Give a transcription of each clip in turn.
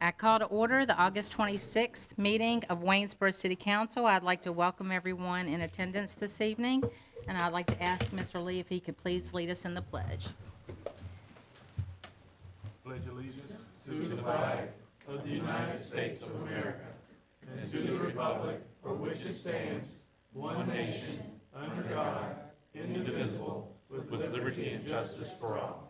I call to order the August 26th meeting of Waynesboro City Council. I'd like to welcome everyone in attendance this evening, and I'd like to ask Mr. Lee if he could please lead us in the pledge. Pledge allegiance to the flag of the United States of America and to the republic for which it stands, one nation, under God, indivisible, with liberty and justice for all.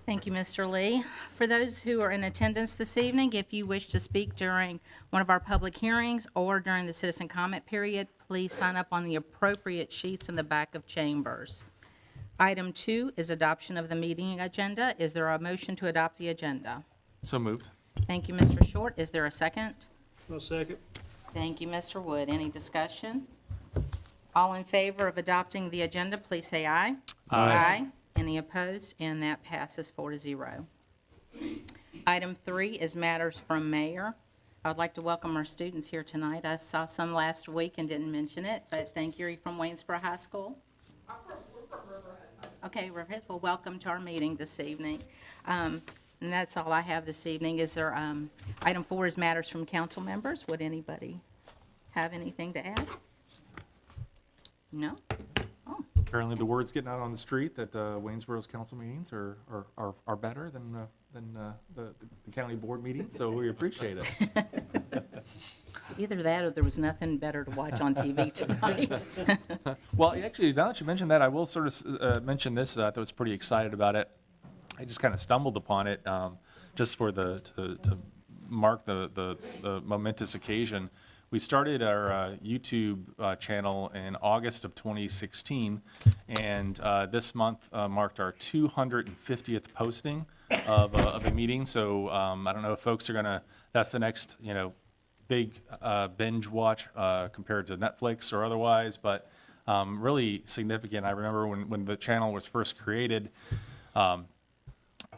Thank you, Mr. Lee. For those who are in attendance this evening, if you wish to speak during one of our public hearings or during the citizen comment period, please sign up on the appropriate sheets in the back of chambers. Item 2 is adoption of the meeting agenda. Is there a motion to adopt the agenda? So moved. Thank you, Mr. Short. Is there a second? I'll second. Thank you, Mr. Wood. Any discussion? All in favor of adopting the agenda, please say aye. Aye. Any opposed? And that passes 4-0. Item 3 is matters from mayor. I would like to welcome our students here tonight. I saw some last week and didn't mention it, but thank you. Are you from Waynesboro High School? We're from Riverhead. Okay, Riverhead. Well, welcome to our meeting this evening. And that's all I have this evening. Is there, item 4 is matters from council members. Would anybody have anything to add? No? Apparently, the word's getting out on the street that Waynesboro's council meetings are better than the county board meetings, so we appreciate it. Either that or there was nothing better to watch on TV tonight. Well, actually, now that you mentioned that, I will sort of mention this. I was pretty excited about it. I just kind of stumbled upon it just for to mark the momentous occasion. We started our YouTube channel in August of 2016, and this month marked our 250th posting of a meeting. So I don't know if folks are gonna. That's the next, big binge watch compared to Netflix or otherwise, but really significant. I remember when the channel was first created.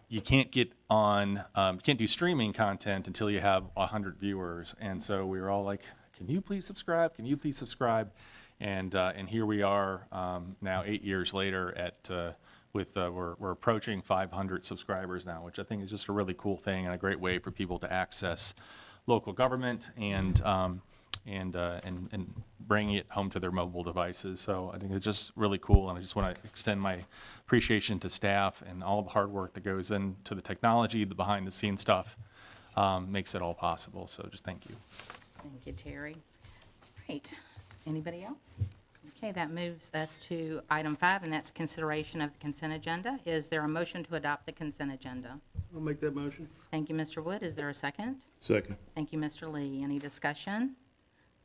You can't get on, you can't do streaming content until you have 100 viewers, and so we were all like, "Can you please subscribe? Can you please subscribe?" And here we are now 8 years later at we're approaching 500 subscribers now, which I think is just a really cool thing and a great way for people to access local government and bringing it home to their mobile devices. So I think it's just really cool, and I just want to extend my appreciation to staff and all the hard work that goes into the technology, the behind-the-scenes stuff, makes it all possible. So just thank you. Thank you, Terry. Right. Anybody else? Okay, that moves us to item 5, and that's consideration of the consent agenda. Is there a motion to adopt the consent agenda? I'll make that motion. Thank you, Mr. Wood. Is there a second? Second. Thank you, Mr. Lee. Any discussion?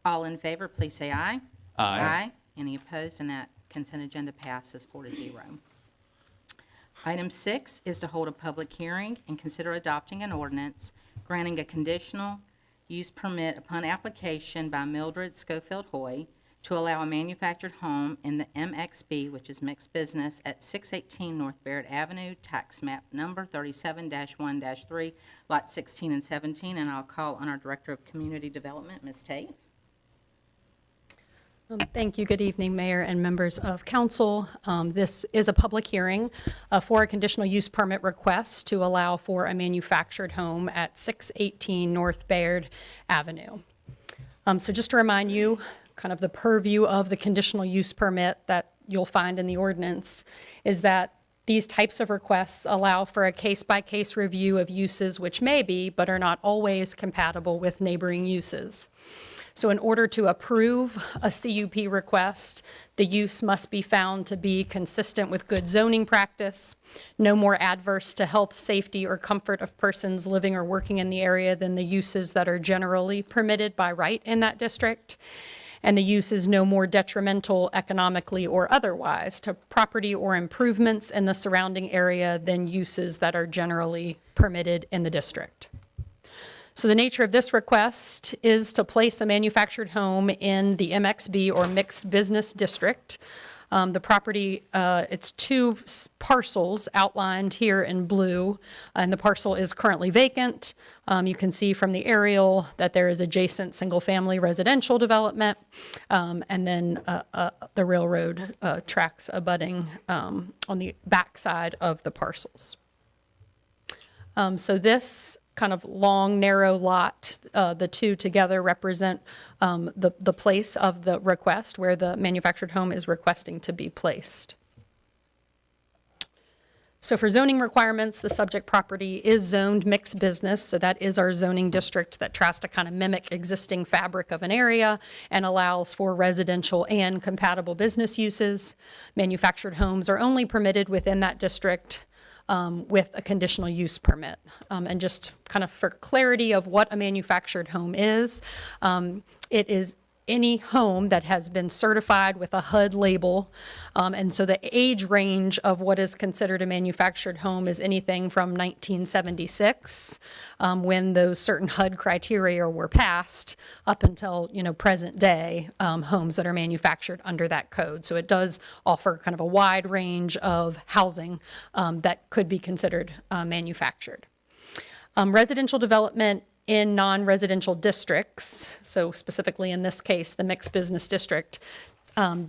All in favor, please say aye. Aye. Any opposed? And that consent agenda passes 4-0. Item 6 is to hold a public hearing and consider adopting an ordinance granting a conditional use permit upon application by Mildred Schofield Hoy to allow a manufactured home in the MXB, which is mixed business, at 618 North Barrett Avenue, tax map number 37-1-3, lot 16 and 17. And I'll call on our Director of Community Development, Ms. Tate. Thank you. Good evening, Mayor and members of Council. This is a public hearing for a conditional use permit request to allow for a manufactured home at 618 North Bayard Avenue. So just to remind you, kind of the purview of the conditional use permit that you'll find in the ordinance is that these types of requests allow for a case-by-case review of uses which may be, but are not always compatible with neighboring uses. So in order to approve a CUP request, the use must be found to be consistent with good zoning practice, no more adverse to health, safety, or comfort of persons living or working in the area than the uses that are generally permitted by right in that district, and the use is no more detrimental economically or otherwise to property or improvements in the surrounding area than uses that are generally permitted in the district. So the nature of this request is to place a manufactured home in the MXB or mixed business district. The property, it's 2 parcels outlined here in blue, and the parcel is currently vacant. You can see from the aerial that there is adjacent single-family residential development, and then the railroad tracks abutting on the back side of the parcels. So this kind of long, narrow lot, the two together represent the place of the request where the manufactured home is requesting to be placed. So for zoning requirements, the subject property is zoned mixed business, so that is our zoning district that tries to kind of mimic existing fabric of an area and allows for residential and compatible business uses. Manufactured homes are only permitted within that district with a conditional use permit. And just kind of for clarity of what a manufactured home is, it is any home that has been certified with a HUD label. And so the age range of what is considered a manufactured home is anything from 1976, when those certain HUD criteria were passed, up until, present day, homes that are manufactured under that code. So it does offer kind of a wide range of housing that could be considered manufactured. Residential development in non-residential districts, so specifically in this case, the mixed business district,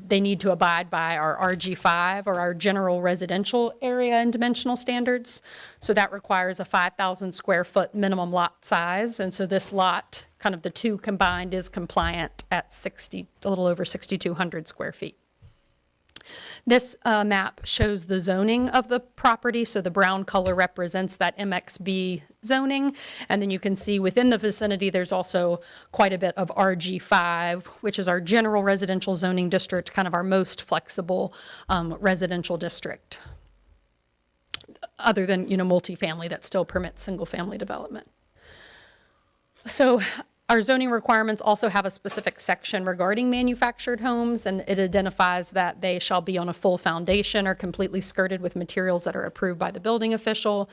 they need to abide by our RG5 or our general residential area and dimensional standards. So that requires a 5,000 square foot minimum lot size. And so this lot, kind of the two combined, is compliant at a little over 6,200 square feet. This map shows the zoning of the property, so the brown color represents that MXB zoning, and then you can see within the vicinity there's also quite a bit of RG5, which is our general residential zoning district, kind of our most flexible residential district, other than multifamily that still permits single-family development. So our zoning requirements also have a specific section regarding manufactured homes, and it identifies that they shall be on a full foundation or completely skirted with materials that are approved by the building official,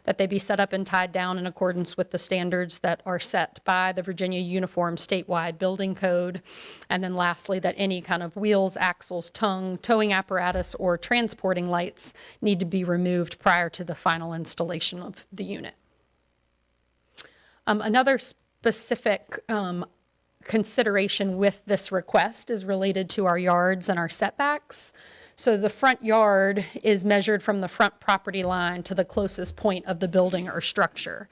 that they be set up and tied down in accordance with the standards that are set by the Virginia Uniform Statewide Building Code, and then lastly, that any kind of wheels, axles, towing apparatus, or transporting lights need to be removed prior to the final installation of the unit. Another specific consideration with this request is related to our yards and our setbacks. So the front yard is measured from the front property line to the closest point of the building or structure.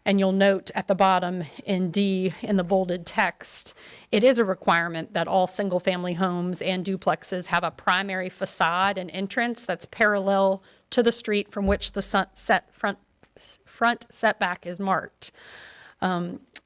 And you'll note at the bottom in D, in the bolded text, it is a requirement that all single-family homes and duplexes have a primary facade and entrance that's parallel to the street from which the front setback is marked.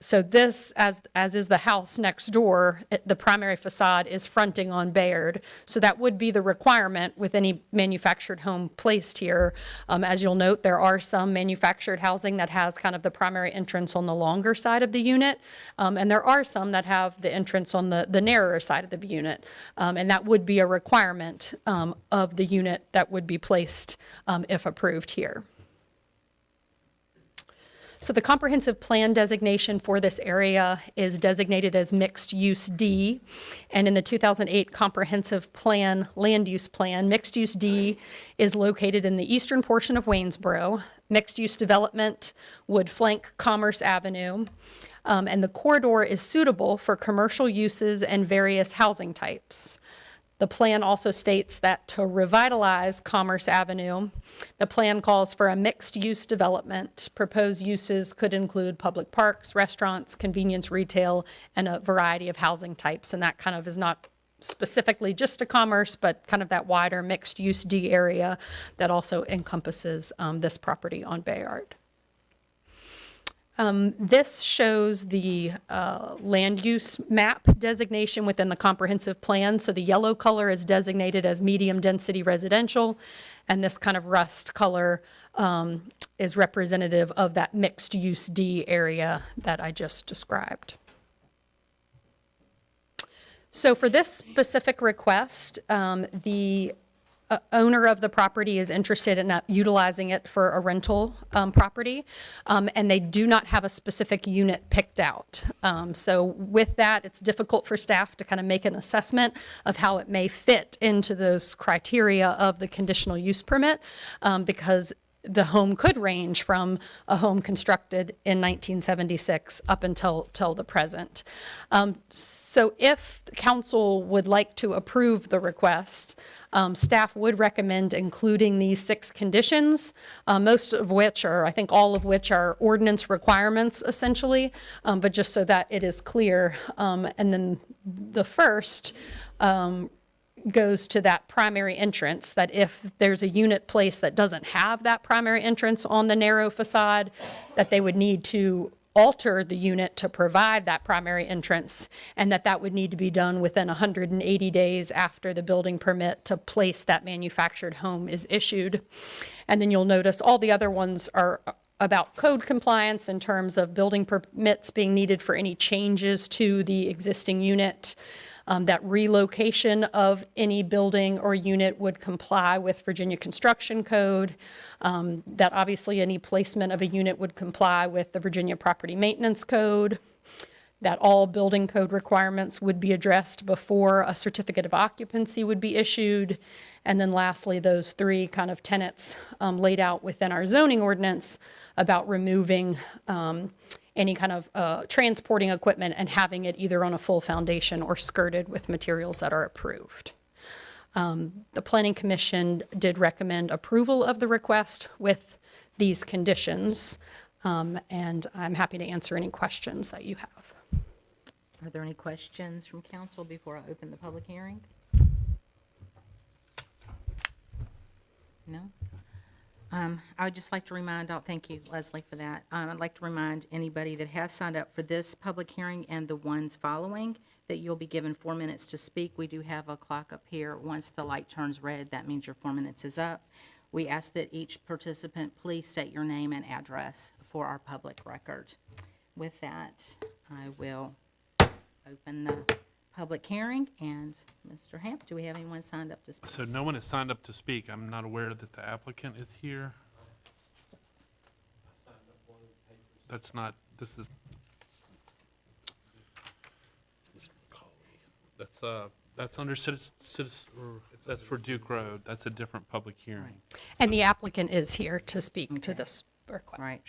So this, as is the house next door, the primary facade is fronting on Bayard. So that would be the requirement with any manufactured home placed here. As you'll note, there are some manufactured housing that has kind of the primary entrance on the longer side of the unit. And there are some that have the entrance on the narrower side of the unit. And that would be a requirement of the unit that would be placed if approved here. So the comprehensive plan designation for this area is designated as mixed use D. And in the 2008 comprehensive plan, land use plan, mixed use D is located in the eastern portion of Waynesboro. Mixed use development would flank Commerce Avenue. And the corridor is suitable for commercial uses and various housing types. The plan also states that to revitalize Commerce Avenue, the plan calls for a mixed-use development. Proposed uses could include public parks, restaurants, convenience retail, and a variety of housing types. And that kind of is not specifically just to commerce, but kind of that wider mixed-use D area that also encompasses this property on Bayard. This shows the land use map designation within the comprehensive plan. So the yellow color is designated as medium density residential, and this kind of rust color is representative of that mixed use D area that I just described. So for this specific request, the owner of the property is interested in utilizing it for a rental property, and they do not have a specific unit picked out. So with that, it's difficult for staff to kind of make an assessment of how it may fit into those criteria of the conditional use permit, because the home could range from a home constructed in 1976 up until the present. So if the council would like to approve the request, staff would recommend including these 6 conditions, most of which are, I think all of which are ordinance requirements essentially, but just so that it is clear. And then the first goes to that primary entrance, that if there's a unit placed that doesn't have that primary entrance on the narrow facade, that they would need to alter the unit to provide that primary entrance, and that would need to be done within 180 days after the building permit to place that manufactured home is issued. And then you'll notice all the other ones are about code compliance in terms of building permits being needed for any changes to the existing unit. That relocation of any building or unit would comply with Virginia Construction Code, that obviously any placement of a unit would comply with the Virginia Property Maintenance Code, that all building code requirements would be addressed before a certificate of occupancy would be issued, and then lastly, those 3 kind of tenets laid out within our zoning ordinance about removing any kind of transporting equipment and having it either on a full foundation or skirted with materials that are approved. The Planning Commission did recommend approval of the request with these conditions, and I'm happy to answer any questions that you have. Are there any questions from council before I open the public hearing? No? I would just like to remind, thank you, Leslie, for that. I'd like to remind anybody that has signed up for this public hearing and the ones following that you'll be given 4 minutes to speak. We do have a clock up here. Once the light turns red, that means your 4 minutes is up. We ask that each participant please state your name and address for our public record. With that, I will open the public hearing. And Mr. Hamp, do we have anyone signed up to speak? So no one has signed up to speak. I'm not aware that the applicant is here. That's not, this is. That's under that's for Duke Road. That's a different public hearing. And the applicant is here to speak to this request. Right.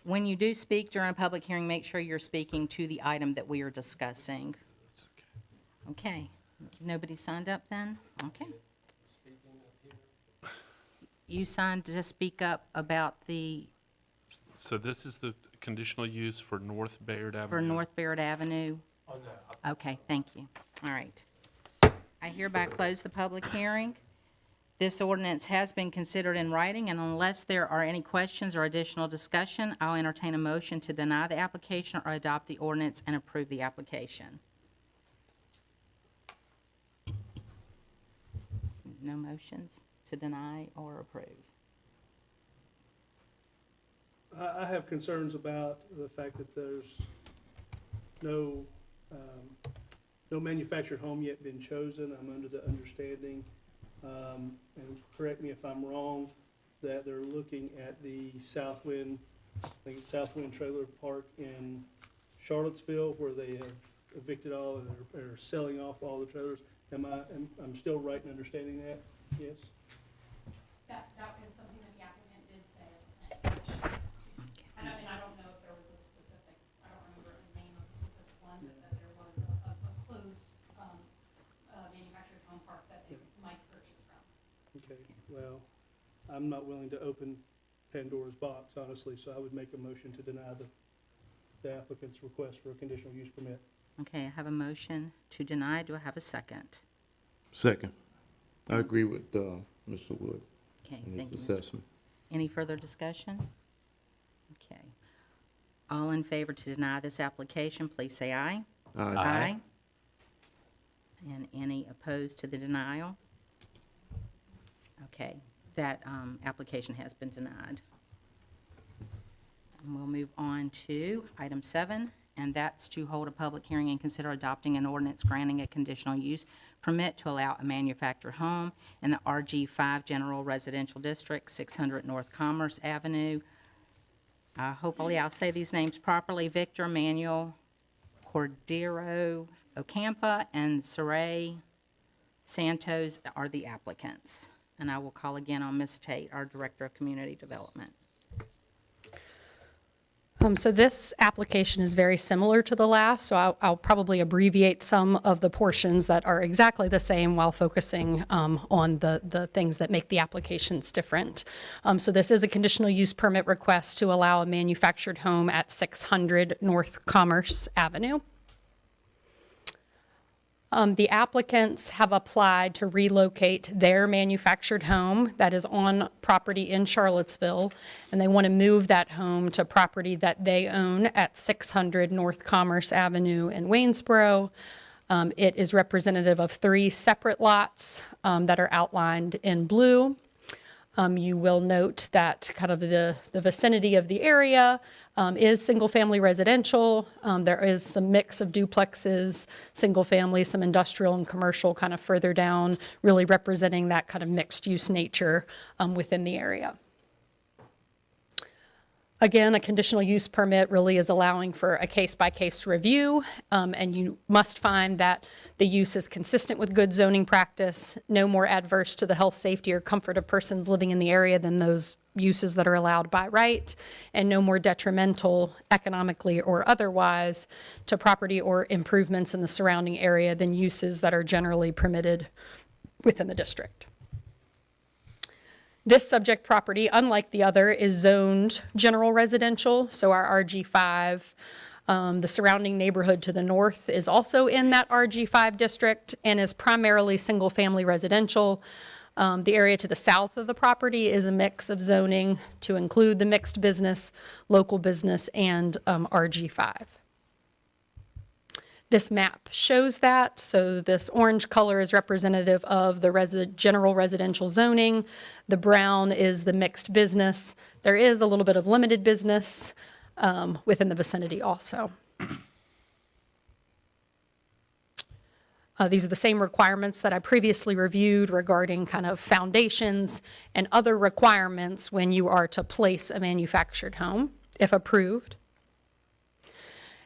When you do speak during a public hearing, make sure you're speaking to the item that we are discussing. Okay. Nobody signed up then? Okay. You signed to speak up about the, So this is the conditional use for North Bayard Avenue. for North Barrett Avenue? Okay, thank you. All right. I hereby close the public hearing. This ordinance has been considered in writing, and unless there are any questions or additional discussion, I'll entertain a motion to deny the application or adopt the ordinance and approve the application. No motions to deny or approve. I have concerns about the fact that there's no manufactured home yet been chosen. I'm under the understanding, and correct me if I'm wrong, that they're looking at the Southwind, I think it's Southwind Trailer Park in Charlottesville, where they have evicted all and are selling off all the trailers. I'm still right in understanding that? Yes? That is something that the applicant did say at the planning commission. And I don't know if there was a specific, I don't remember the name of a specific one, but that there was a closed manufactured home park that they might purchase from. Okay, well, I'm not willing to open Pandora's box, honestly, so I would make a motion to deny the applicant's request for a conditional use permit. Okay, I have a motion to deny. Do I have a second? Second. I agree with Mr. Wood Okay, and thank you, his Mr. assessment. Any further discussion? Okay. All in favor to deny this application, please say aye. Aye. And any opposed to the denial? Okay, that application has been denied. And we'll move on to item 7, and that's to hold a public hearing and consider adopting an ordinance granting a conditional use permit to allow a manufactured home in the RG5 General Residential District, 600 North Commerce Avenue. Hopefully I'll say these names properly. Victor Manuel Cordero Ocampa and Saray Santos are the applicants. And I will call again on Ms. Tate, our Director of Community Development. So this application is very similar to the last, so I'll probably abbreviate some of the portions that are exactly the same while focusing on the things that make the applications different. So this is a conditional use permit request to allow a manufactured home at 600 North Commerce Avenue. The applicants have applied to relocate their manufactured home that is on property in Charlottesville, and they want to move that home to property that they own at 600 North Commerce Avenue in Waynesboro. It is representative of 3 separate lots that are outlined in blue. You will note that kind of the vicinity of the area is single-family residential. There is some mix of duplexes, single-family, some industrial and commercial kind of further down, really representing that kind of mixed-use nature within the area. Again, a conditional use permit really is allowing for a case-by-case review, and you must find that the use is consistent with good zoning practice, no more adverse to the health, safety, or comfort of persons living in the area than those uses that are allowed by right, and no more detrimental economically or otherwise to property or improvements in the surrounding area than uses that are generally permitted within the district. This subject property, unlike the other, is zoned general residential, so our RG5. The surrounding neighborhood to the north is also in that RG5 district and is primarily single-family residential. The area to the south of the property is a mix of zoning to include the mixed business, local business, and RG5. This map shows that, so this orange color is representative of the general residential zoning. The brown is the mixed business. There is a little bit of limited business within the vicinity also. These are the same requirements that I previously reviewed regarding kind of foundations and other requirements when you are to place a manufactured home, if approved.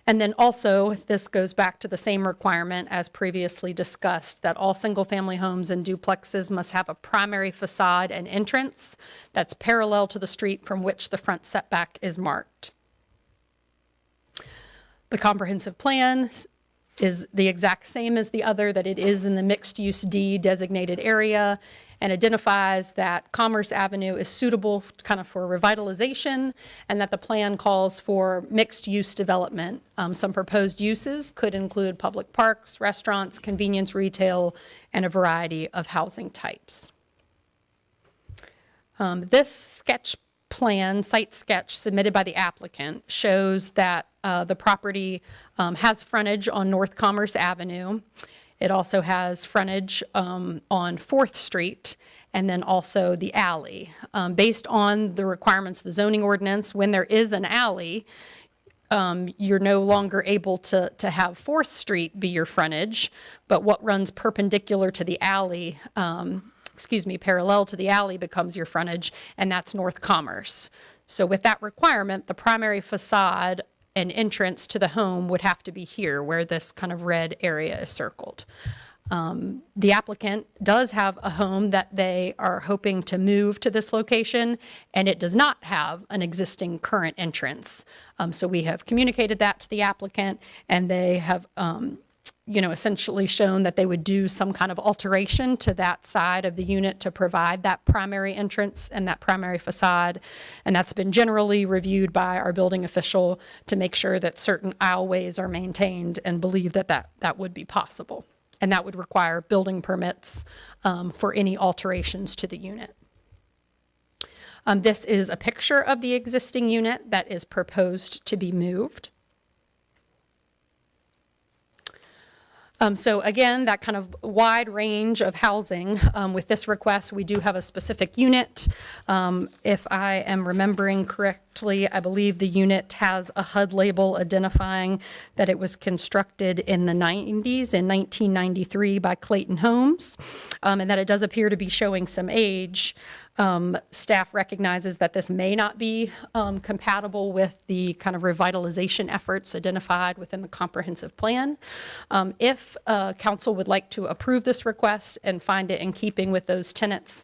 And then also, this goes back to the same requirement as previously discussed, that all single-family homes and duplexes must have a primary facade and entrance that's parallel to the street from which the front setback is marked. The comprehensive plan is the exact same as the other, that it is in the mixed-use D designated area, and identifies that Commerce Avenue is suitable kind of for revitalization, and that the plan calls for mixed-use development. Some proposed uses could include public parks, restaurants, convenience retail, and a variety of housing types. This sketch plan, site sketch submitted by the applicant, shows that the property has frontage on North Commerce Avenue. It also has frontage on 4th Street, and then also the alley. Based on the requirements of the zoning ordinance, when there is an alley, you're no longer able to have 4th Street be your frontage, but what runs perpendicular to the alley, parallel to the alley becomes your frontage, and that's North Commerce. So with that requirement, the primary facade and entrance to the home would have to be here where this kind of red area is circled. The applicant does have a home that they are hoping to move to this location, and it does not have an existing current entrance. So we have communicated that to the applicant, and they have essentially shown that they would do some kind of alteration to that side of the unit to provide that primary entrance and that primary facade. And that's been generally reviewed by our building official to make sure that certain aisleways are maintained, and believe that that would be possible. And that would require building permits for any alterations to the unit. This is a picture of the existing unit that is proposed to be moved. So again, that kind of wide range of housing. With this request, we do have a specific unit. If I am remembering correctly, I believe the unit has a HUD label identifying that it was constructed in the 90s, in 1993 by Clayton Homes, and that it does appear to be showing some age. Staff recognizes that this may not be compatible with the kind of revitalization efforts identified within the comprehensive plan. If council would like to approve this request and find it in keeping with those tenants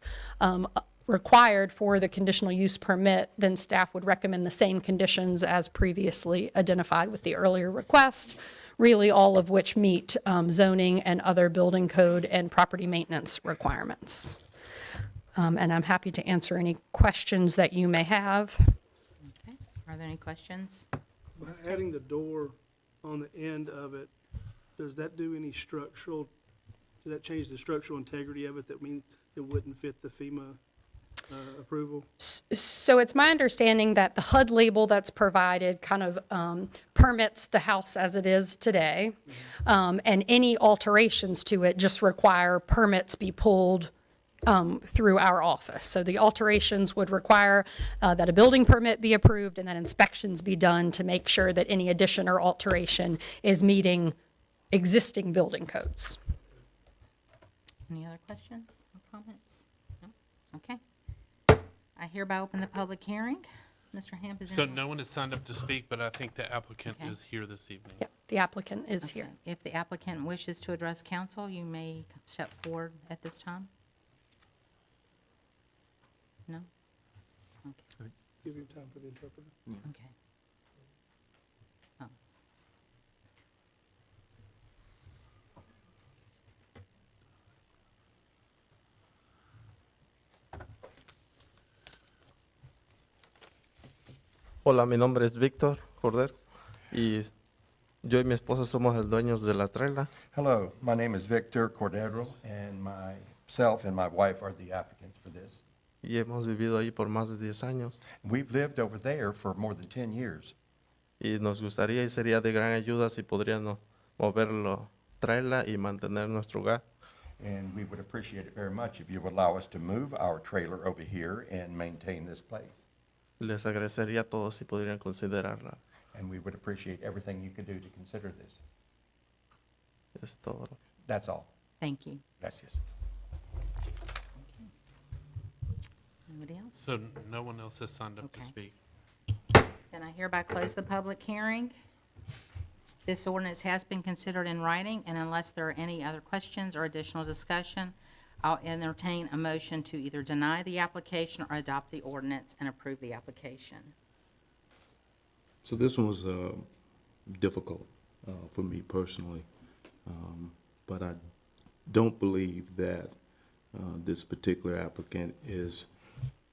required for the conditional use permit, then staff would recommend the same conditions as previously identified with the earlier request, really all of which meet zoning and other building code and property maintenance requirements. And I'm happy to answer any questions that you may have. Okay. Are there any questions? By adding the door on the end of it, does that do any structural, does that change the structural integrity of it? That means it wouldn't fit the FEMA approval? So it's my understanding that the HUD label that's provided kind of permits the house as it is today. And any alterations to it just require permits be pulled through our office. So the alterations would require that a building permit be approved and that inspections be done to make sure that any addition or alteration is meeting existing building codes. Any other questions or comments? No? Okay. I hereby open the public hearing. Mr. Hamp is in. So no one has signed up to speak, but I think the applicant Okay. is here this evening. Yep, the applicant is Okay. here. If the applicant wishes to address council, you may step forward at this time. No? Okay. Give you time for the interpreter. Okay. Oh. Hola, mi nombre es Víctor Cordero y yo y mi esposa somos los dueños de la trailer. Hello, my name is Victor Cordero, and myself and my wife are the applicants for this. Y hemos vivido ahí por más de 10 años We've lived over there for more than 10 years, y nos gustaría y sería de gran ayuda si podrían moverlo, traerla y mantener nuestro hogar. and we would appreciate it very much if you would allow us to move our trailer over here and maintain this place. Les agradecería a todos si podrían considerarla. And we would appreciate everything you could do to consider this. Es todo. That's all. Thank you. Gracias. Anybody else? So no one else has signed up to Okay. speak. Then I hereby close the public hearing. This ordinance has been considered in writing, and unless there are any other questions or additional discussion, I'll entertain a motion to either deny the application or adopt the ordinance and approve the application. So this one was difficult for me personally, but I don't believe that this particular applicant is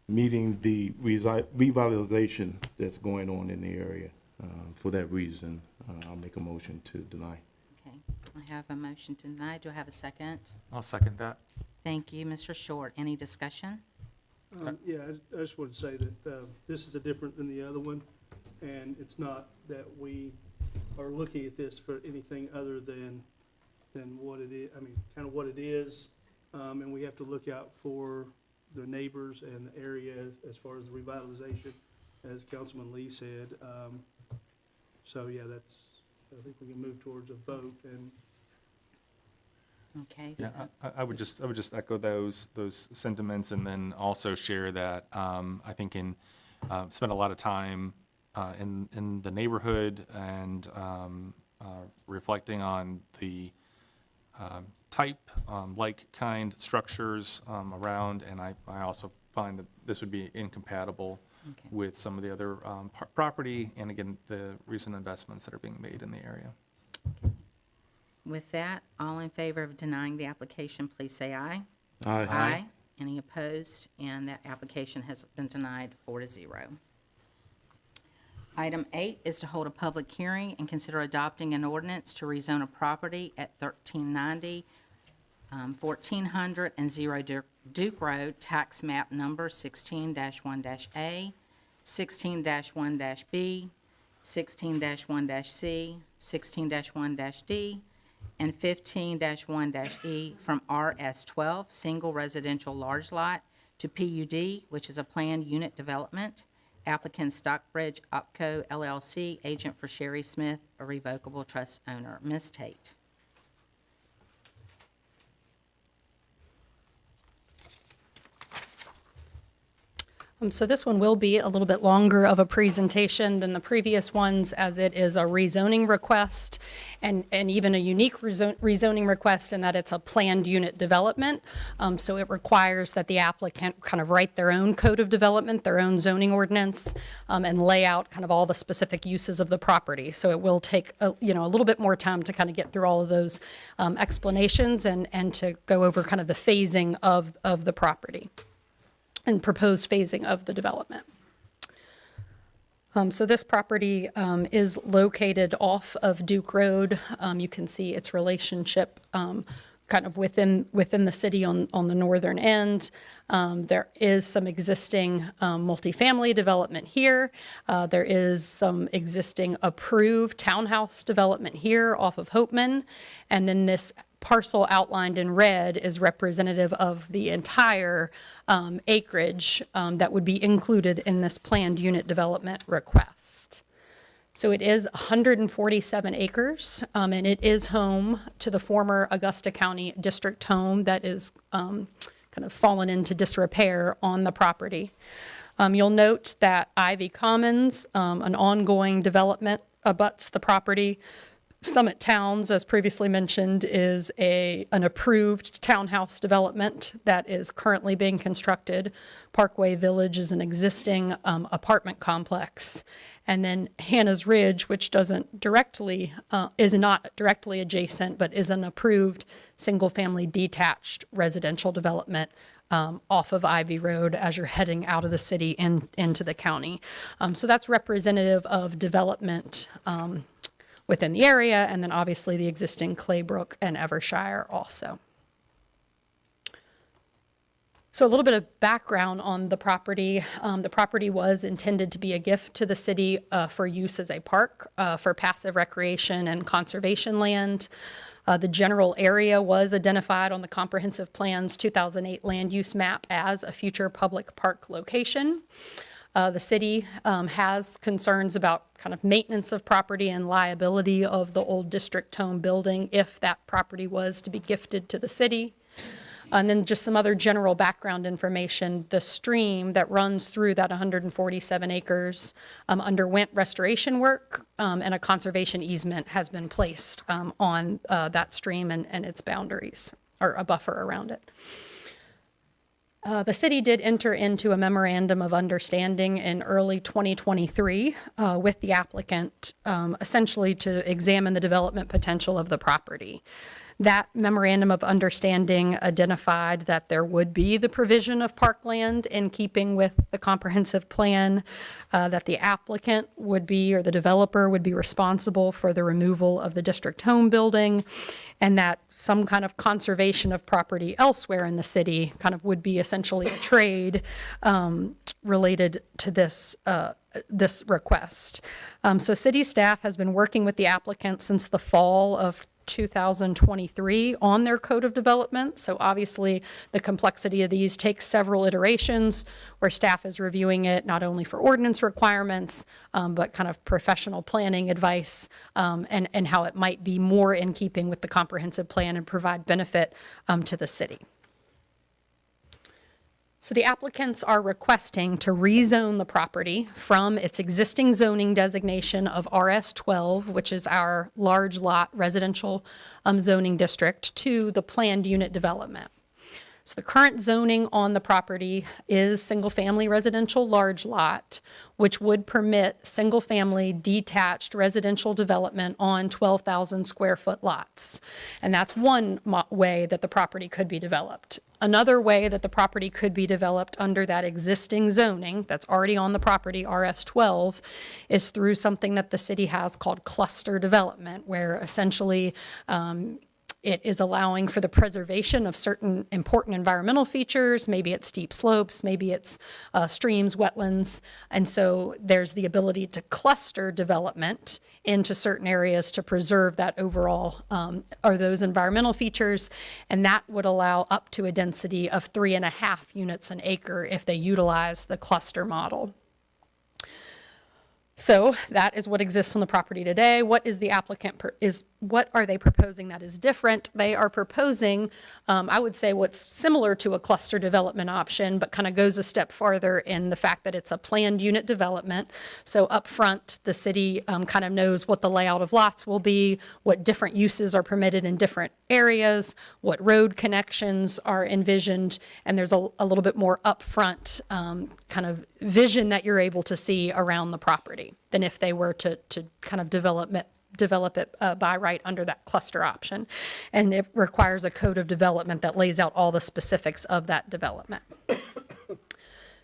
meeting the revitalization that's going on in the area. For that reason, I'll make a motion to deny. Okay, I have a motion to deny. Do I have a second? I'll second that. Thank you, Mr. Short. Any discussion? Yeah, I just want to say that this is different than the other one, and it's not that we are looking at this for anything other than what it is, I mean, kind of what it is, and we have to look out for the neighbors and the area as far as the revitalization, as Councilman Lee said. So, yeah, I think we can move towards a vote, and Okay, Yeah, so, I would just echo those sentiments, and then also share that I think spent a lot of time in the neighborhood and reflecting on the type, like kind structures around, and I also find that this would be incompatible okay. with some of the other property, and again, the recent investments that are being made in the area. With that, all in favor of denying the application, please say aye. Aye. Any opposed? And that application has been denied 4-0. Item 8 is to hold a public hearing and consider adopting an ordinance to rezone a property at 1390, 1400 and 0 Duke Road, tax map number 16-1-A, 16-1-B, 16-1-C, 16-1-D, and 15-1-E from RS12, Single Residential Large Lot, to PUD, which is a planned unit development. Applicant Stockbridge Opco LLC, agent for Sherry Smith, a revocable trust owner. Ms. Tate. So this one will be a little bit longer of a presentation than the previous ones, as it is a rezoning request and even a unique rezoning request in that it's a planned unit development. So it requires that the applicant kind of write their own code of development, their own zoning ordinance, and lay out kind of all the specific uses of the property. So it will take a little bit more time to kind of get through all of those explanations and to go over kind of the phasing of the property and proposed phasing of the development. So this property is located off of Duke Road. You can see its relationship kind of within the city on the northern end. There is some existing multifamily development here. There is some existing approved townhouse development here off of Hopeman. And then this parcel outlined in red is representative of the entire acreage that would be included in this planned unit development request. So it is 147 acres, and it is home to the former Augusta County District home that is kind of fallen into disrepair on the property. You'll note that Ivy Commons, an ongoing development, abuts the property. Summit Towns, as previously mentioned, is an approved townhouse development that is currently being constructed. Parkway Village is an existing apartment complex. And then Hannah's Ridge, which is not directly adjacent, but is an approved single-family detached residential development off of Ivy Road as you're heading out of the city into the county. So that's representative of development within the area, and then obviously the existing Claybrook and Evershire also. So a little bit of background on the property. The property was intended to be a gift to the city for use as a park for passive recreation and conservation land. The general area was identified on the Comprehensive Plan's 2008 land use map as a future public park location. The city has concerns about kind of maintenance of property and liability of the old district home building if that property was to be gifted to the city. And then just some other general background information. The stream that runs through that 147 acres underwent restoration work, and a conservation easement has been placed on that stream and its boundaries, or a buffer around it. The city did enter into a memorandum of understanding in early 2023 with the applicant, essentially to examine the development potential of the property. That memorandum of understanding identified that there would be the provision of parkland in keeping with the comprehensive plan, that the applicant would be, or the developer would be responsible for the removal of the district home building, and that some kind of conservation of property elsewhere in the city kind of would be essentially a trade related to this request. So city staff has been working with the applicant since the fall of 2023 on their code of development. So obviously the complexity of these takes several iterations where staff is reviewing it not only for ordinance requirements, but kind of professional planning advice and how it might be more in keeping with the comprehensive plan and provide benefit to the city. So the applicants are requesting to rezone the property from its existing zoning designation of RS12, which is our large lot residential zoning district, to the planned unit development. So the current zoning on the property is single-family residential large lot, which would permit single-family detached residential development on 12,000 square foot lots. And that's one way that the property could be developed. Another way that the property could be developed under that existing zoning that's already on the property, RS12, is through something that the city has called cluster development, where essentially it is allowing for the preservation of certain important environmental features. Maybe it's steep slopes, maybe it's streams, wetlands. And so there's the ability to cluster development into certain areas to preserve that overall, or those environmental features. And that would allow up to a density of 3.5 units an acre if they utilize the cluster model. So that is what exists on the property today. What is the applicant what are they proposing that is different? They are proposing, I would say, what's similar to a cluster development option, but kind of goes a step farther in the fact that it's a planned unit development. So up front, the city kind of knows what the layout of lots will be, what different uses are permitted in different areas, what road connections are envisioned, and there's a little bit more upfront kind of vision that you're able to see around the property than if they were to kind of develop it by right under that cluster option. And it requires a code of development that lays out all the specifics of that development.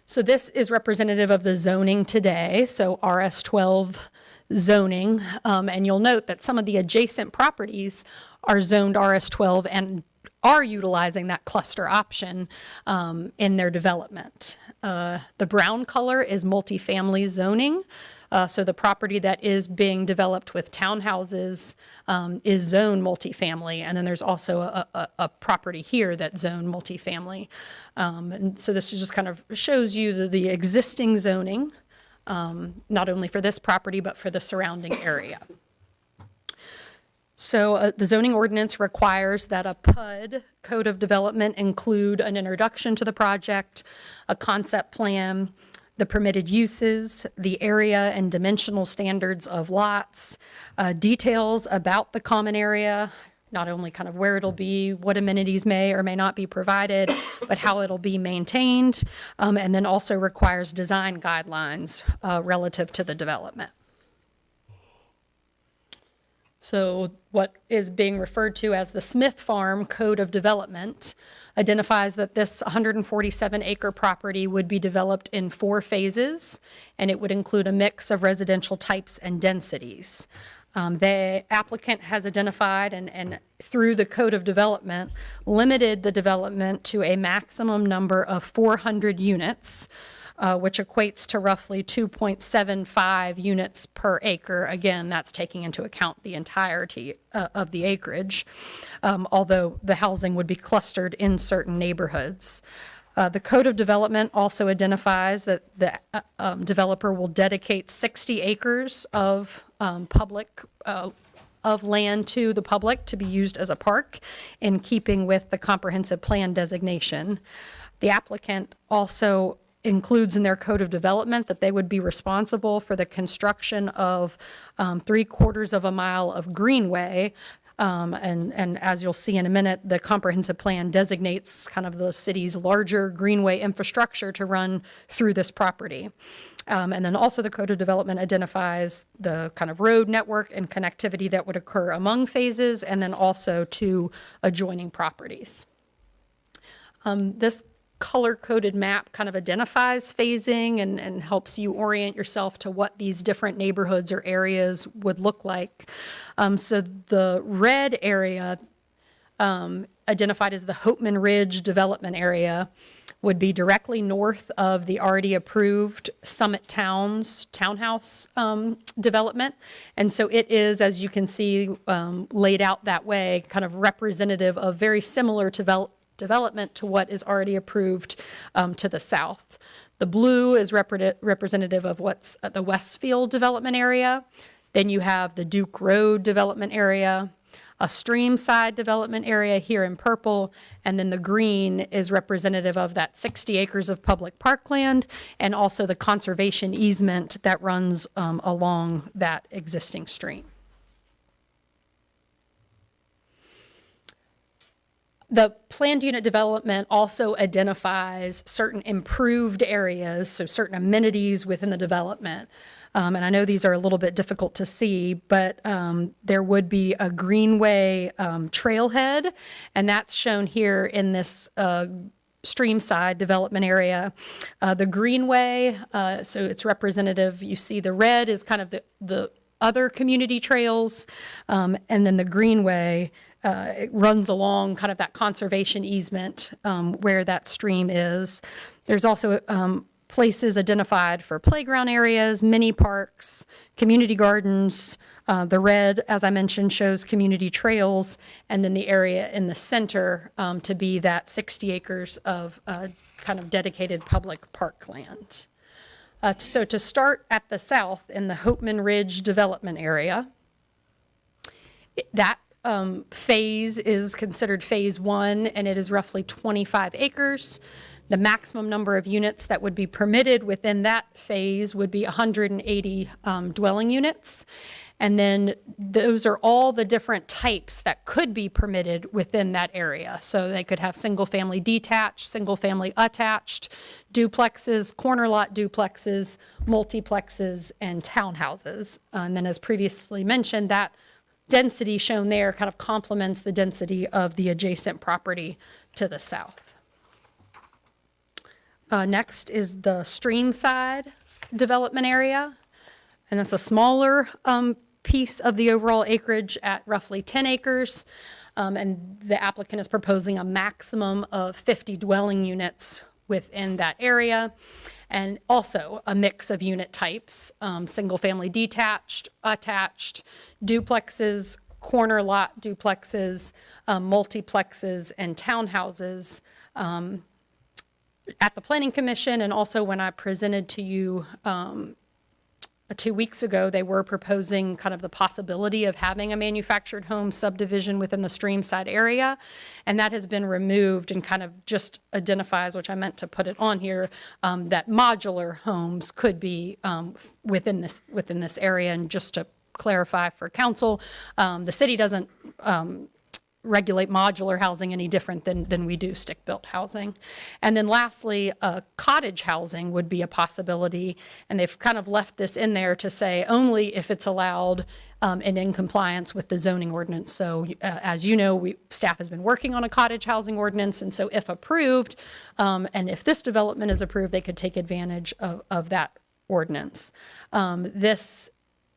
So this is representative of the zoning today, so RS12 zoning. And you'll note that some of the adjacent properties are zoned RS12 and are utilizing that cluster option in their development. The brown color is multifamily zoning. So the property that is being developed with townhouses is zone multifamily, and then there's also a property here that's zone multifamily. And so this just kind of shows you the existing zoning, not only for this property, but for the surrounding area. So the zoning ordinance requires that a PUD, Code of Development, include an introduction to the project, a concept plan, the permitted uses, the area and dimensional standards of lots, details about the common area, not only kind of where it'll be, what amenities may or may not be provided, but how it'll be maintained, and then also requires design guidelines relative to the development. So what is being referred to as the Smith Farm Code of Development identifies that this 147-acre property would be developed in 4 phases, and it would include a mix of residential types and densities. The applicant has identified and through the Code of Development, limited the development to a maximum number of 400 units, which equates to roughly 2.75 units per acre. Again, that's taking into account the entirety of the acreage, although the housing would be clustered in certain neighborhoods. The Code of Development also identifies that the developer will dedicate 60 acres of public of land to the public to be used as a park in keeping with the comprehensive plan designation. The applicant also includes in their Code of Development that they would be responsible for the construction of 3/4 of a mile of greenway. And as you'll see in a minute, the comprehensive plan designates kind of the city's larger greenway infrastructure to run through this property. And then also the Code of Development identifies the kind of road network and connectivity that would occur among phases and then also to adjoining properties. This color-coded map kind of identifies phasing and helps you orient yourself to what these different neighborhoods or areas would look like. So the red area identified as the Hopeman Ridge development area would be directly north of the already approved Summit Towns townhouse development. And so it is, as you can see, laid out that way, kind of representative of very similar development to what is already approved to the south. The blue is representative of what's at the Westfield development area. Then you have the Duke Road development area, a Streamside development area here in purple, and then the green is representative of that 60 acres of public parkland and also the conservation easement that runs along that existing stream. The planned unit development also identifies certain improved areas, so certain amenities within the development. And I know these are a little bit difficult to see, but there would be a greenway trailhead, and that's shown here in this Streamside development area. The greenway, so it's representative, you see the red is kind of the other community trails, and then the greenway it runs along kind of that conservation easement where that stream is. There's also places identified for playground areas, mini parks, community gardens. The red, as I mentioned, shows community trails, and then the area in the center to be that 60 acres of kind of dedicated public parkland. So to start at the south in the Hopeman Ridge development area, That phase is considered Phase 1, and it is roughly 25 acres. The maximum number of units that would be permitted within that phase would be 180 dwelling units. And then those are all the different types that could be permitted within that area. So they could have single-family detached, single-family attached, duplexes, corner lot duplexes, multiplexes, and townhouses. And then as previously mentioned, that density shown there kind of complements the density of the adjacent property to the south. Next is the Streamside development area, and that's a smaller piece of the overall acreage at roughly 10 acres. And the applicant is proposing a maximum of 50 dwelling units within that area, and also a mix of unit types, single-family detached, attached, duplexes, corner lot duplexes, multiplexes, and townhouses. At the Planning Commission, and also when I presented to you 2 weeks ago, they were proposing kind of the possibility of having a manufactured home subdivision within the Streamside area, and that has been removed and kind of just identifies, which I meant to put it on here, that modular homes could be within this area. And just to clarify for council, the city doesn't regulate modular housing any different than we do stick-built housing. And then lastly, cottage housing would be a possibility, and they've kind of left this in there to say only if it's allowed and in compliance with the zoning ordinance. So as you know, staff has been working on a cottage housing ordinance, and so if approved, and if this development is approved, they could take advantage of that ordinance. This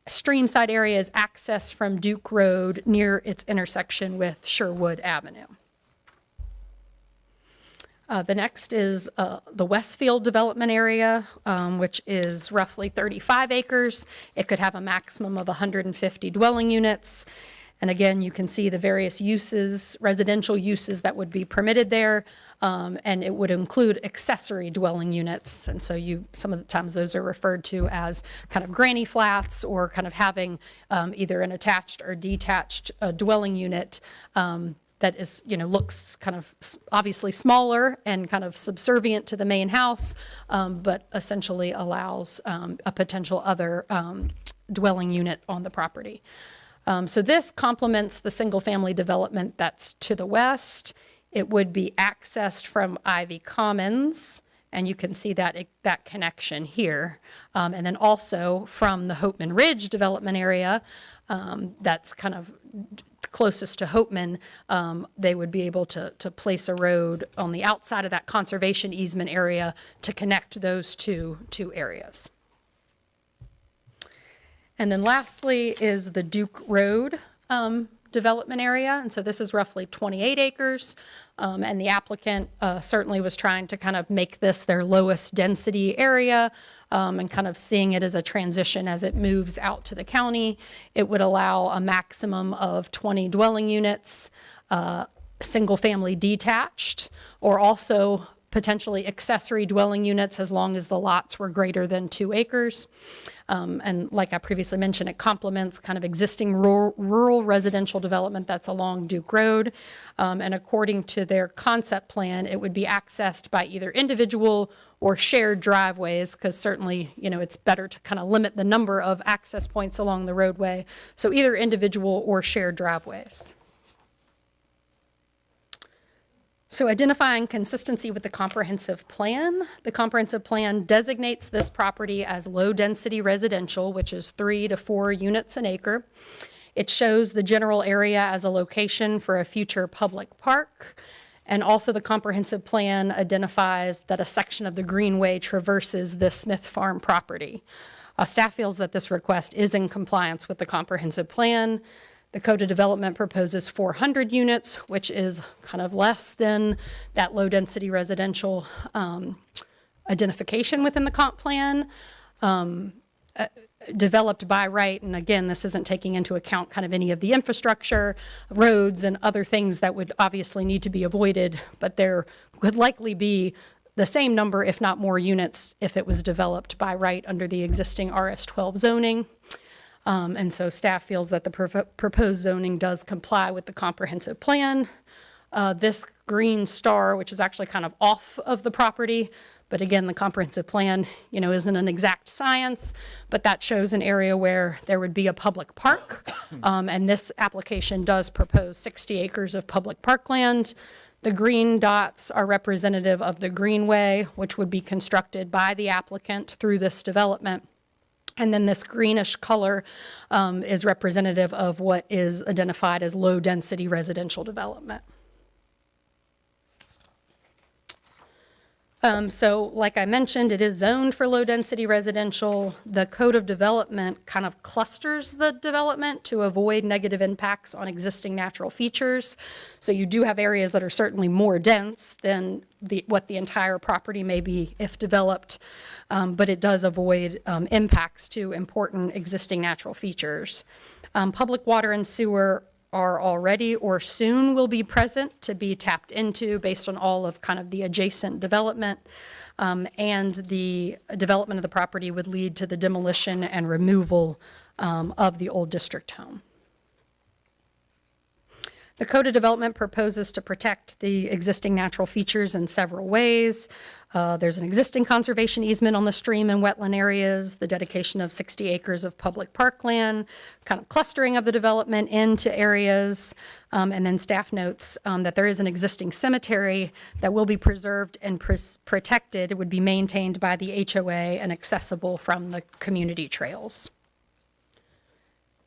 Streamside area is accessed from Duke Road near its intersection with Sherwood Avenue. The next is the Westfield development area, which is roughly 35 acres. It could have a maximum of 150 dwelling units. And again, you can see the various uses, residential uses that would be permitted there, and it would include accessory dwelling units. And so some of the times those are referred to as kind of granny flats, or kind of having either an attached or detached dwelling unit that is, looks kind of obviously smaller and kind of subservient to the main house, but essentially allows a potential other dwelling unit on the property. So this complements the single-family development that's to the west. It would be accessed from Ivy Commons, and you can see that connection here. And then also from the Hopeman Ridge development area, that's kind of closest to Hopeman, they would be able to place a road on the outside of that conservation easement area to connect those two areas. And then lastly is the Duke Road development area. And so this is roughly 28 acres. And the applicant certainly was trying to kind of make this their lowest density area, and kind of seeing it as a transition as it moves out to the county. It would allow a maximum of 20 dwelling units, single-family detached, or also potentially accessory dwelling units as long as the lots were greater than 2 acres. And like I previously mentioned, it complements kind of existing rural residential development that's along Duke Road. And according to their concept plan, it would be accessed by either individual or shared driveways, because certainly, it's better to kind of limit the number of access points along the roadway. So either individual or shared driveways. So identifying consistency with the comprehensive plan. The comprehensive plan designates this property as low-density residential, which is 3 to 4 units an acre. It shows the general area as a location for a future public park. And also the comprehensive plan identifies that a section of the greenway traverses the Smith Farm property. Staff feels that this request is in compliance with the comprehensive plan. The Code of Development proposes 400 units, which is kind of less than that low-density residential identification within the comp plan. Developed by right, and again, this isn't taking into account kind of any of the infrastructure, roads, and other things that would obviously need to be avoided, but there could likely be the same number, if not more units, if it was developed by right under the existing RS-12 zoning. And so staff feels that the proposed zoning does comply with the comprehensive plan. This green star, which is actually kind of off of the property, but again, the comprehensive plan, isn't an exact science, but that shows an area where there would be a public park. And this application does propose 60 acres of public parkland. The green dots are representative of the greenway, which would be constructed by the applicant through this development. And then this greenish color is representative of what is identified as low-density residential development. So like I mentioned, it is zoned for low-density residential. The Code of Development kind of clusters the development to avoid negative impacts on existing natural features. So you do have areas that are certainly more dense than what the entire property may be if developed, but it does avoid impacts to important existing natural features. Public water and sewer are already or soon will be present to be tapped into based on all of kind of the adjacent development. And the development of the property would lead to the demolition and removal of the old district home. The Code of Development proposes to protect the existing natural features in several ways. There's an existing conservation easement on the stream and wetland areas, the dedication of 60 acres of public parkland, kind of clustering of the development into areas, and then staff notes that there is an existing cemetery that will be preserved and protected. It would be maintained by the HOA and accessible from the community trails.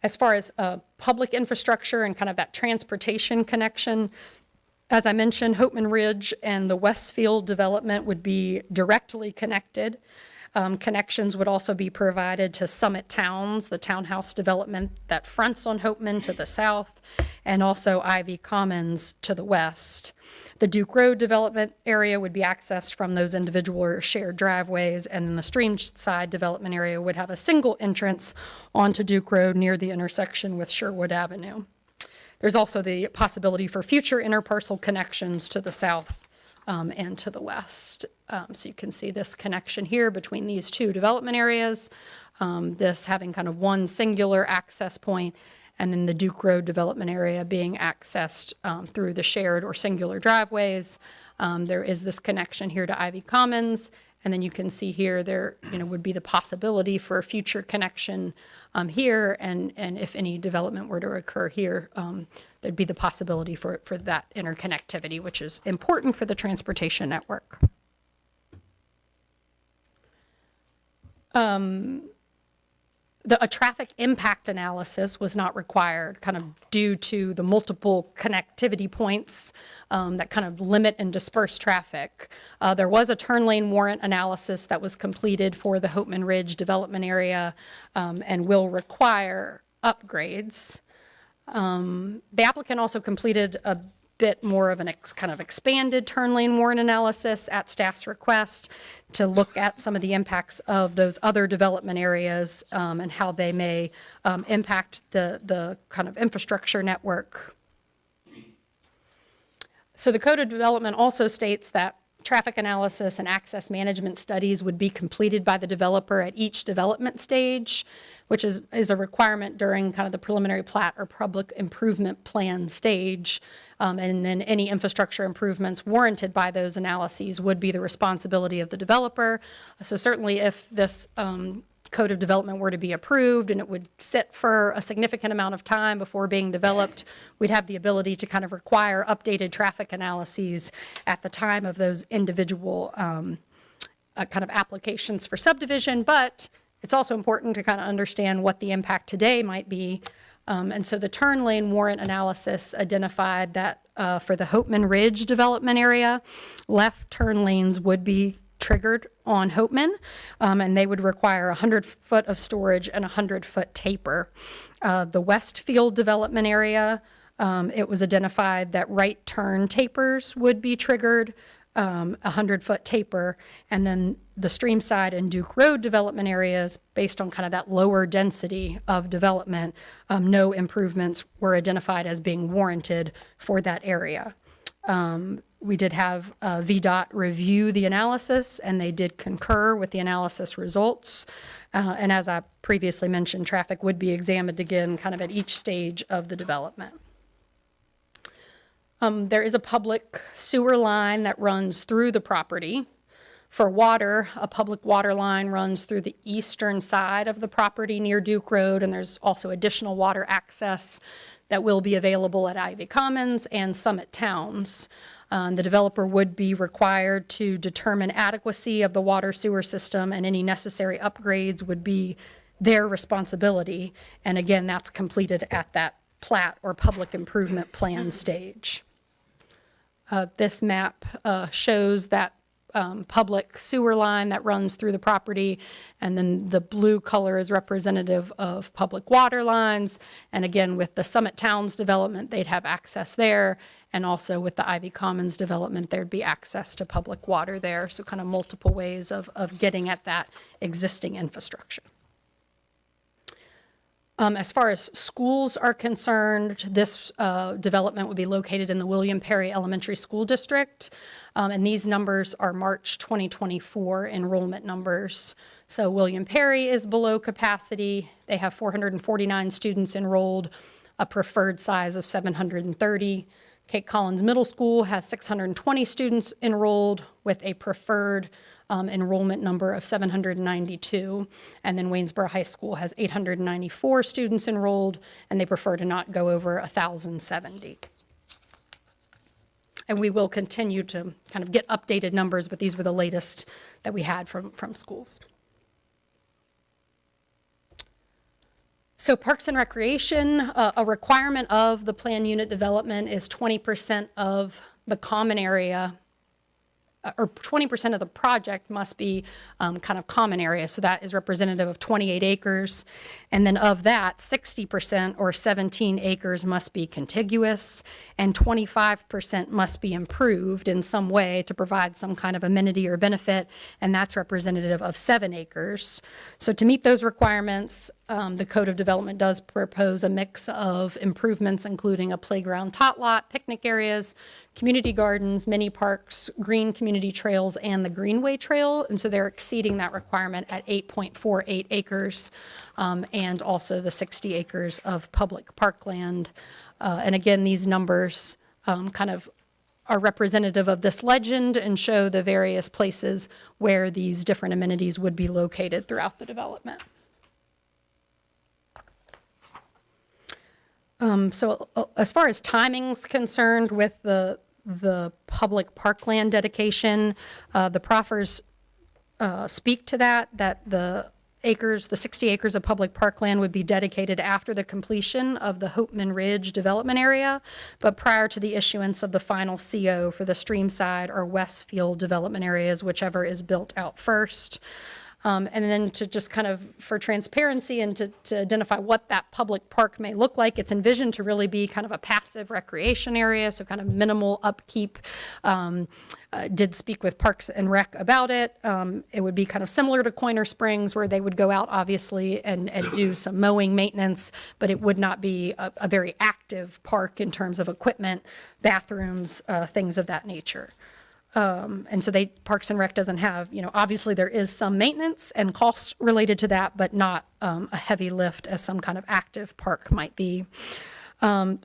As far as public infrastructure and kind of that transportation connection, as I mentioned, Hopeman Ridge and the Westfield development would be directly connected. Connections would also be provided to Summit Towns, the townhouse development that fronts on Hopeman to the south, and also Ivy Commons to the west. The Duke Road development area would be accessed from those individual or shared driveways, and then the Streamside development area would have a single entrance onto Duke Road near the intersection with Sherwood Avenue. There's also the possibility for future interparcel connections to the south and to the west. So you can see this connection here between these two development areas, this having kind of one singular access point, and then the Duke Road development area being accessed through the shared or singular driveways. There is this connection here to Ivy Commons, and then you can see here there would be the possibility for a future connection here, and if any development were to occur here, there'd be the possibility for that interconnectivity, which is important for the transportation network. A traffic impact analysis was not required, kind of due to the multiple connectivity points that kind of limit and disperse traffic. There was a turn lane warrant analysis that was completed for the Hopeman Ridge development area and will require upgrades. The applicant also completed a bit more of an kind of expanded turn lane warrant analysis at staff's request to look at some of the impacts of those other development areas and how they may impact the kind of infrastructure network. So the Code of Development also states that traffic analysis and access management studies would be completed by the developer at each development stage, which is a requirement during kind of the preliminary plat or public improvement plan stage. And then any infrastructure improvements warranted by those analyses would be the responsibility of the developer. So certainly if this Code of Development were to be approved and it would sit for a significant amount of time before being developed, we'd have the ability to kind of require updated traffic analyses at the time of those individual kind of applications for subdivision. But it's also important to kind of understand what the impact today might be. And so the turn lane warrant analysis identified that for the Hopeman Ridge development area, left turn lanes would be triggered on Hopeman, and they would require 100 foot of storage and 100-foot taper. The Westfield development area, it was identified that right turn tapers would be triggered, 100-foot taper, and then the Streamside and Duke Road development areas, based on kind of that lower density of development, no improvements were identified as being warranted for that area. We did have VDOT review the analysis, and they did concur with the analysis results. And as I previously mentioned, traffic would be examined again kind of at each stage of the development. There is a public sewer line that runs through the property. For water, a public water line runs through the eastern side of the property near Duke Road, and there's also additional water access that will be available at Ivy Commons and Summit Towns. The developer would be required to determine adequacy of the water sewer system, and any necessary upgrades would be their responsibility. And again, that's completed at that plat or public improvement plan stage. This map shows that public sewer line that runs through the property, and then the blue color is representative of public water lines. And again, with the Summit Towns development, they'd have access there, and also with the Ivy Commons development, there'd be access to public water there. So kind of multiple ways of getting at that existing infrastructure. As far as schools are concerned, this development would be located in the William Perry Elementary School District, and these numbers are March 2024 enrollment numbers. So William Perry is below capacity. They have 449 students enrolled, a preferred size of 730. Cape Collins Middle School has 620 students enrolled with a preferred enrollment number of 792, and then Waynesboro High School has 894 students enrolled, and they prefer to not go over 1,070. And we will continue to kind of get updated numbers, but these were the latest that we had from schools. So Parks and Recreation, a requirement of the plan unit development is 20% of the common area, or 20% of the project must be kind of common area. So that is representative of 28 acres. And then of that, 60% or 17 acres must be contiguous, and 25% must be improved in some way to provide some kind of amenity or benefit, and that's representative of 7 acres. So to meet those requirements, the Code of Development does propose a mix of improvements, including a playground tot lot, picnic areas, community gardens, mini parks, green community trails, and the Greenway Trail. And so they're exceeding that requirement at 8.48 acres, and also the 60 acres of public parkland. And again, these numbers kind of are representative of this legend and show the various places where these different amenities would be located throughout the development. So as far as timing's concerned with the public parkland dedication, the proffers speak to that the 60 acres of public parkland would be dedicated after the completion of the Hopeman Ridge development area, but prior to the issuance of the final CO for the Streamside or Westfield development areas, whichever is built out first. And then to just kind of, for transparency and to identify what that public park may look like, it's envisioned to really be kind of a passive recreation area, so kind of minimal upkeep. Did speak with Parks and Rec about it. It would be kind of similar to Coiner Springs, where they would go out, obviously, and do some mowing maintenance, but it would not be a very active park in terms of equipment, bathrooms, things of that nature. And so Parks and Rec doesn't have, obviously there is some maintenance and costs related to that, but not a heavy lift as some kind of active park might be.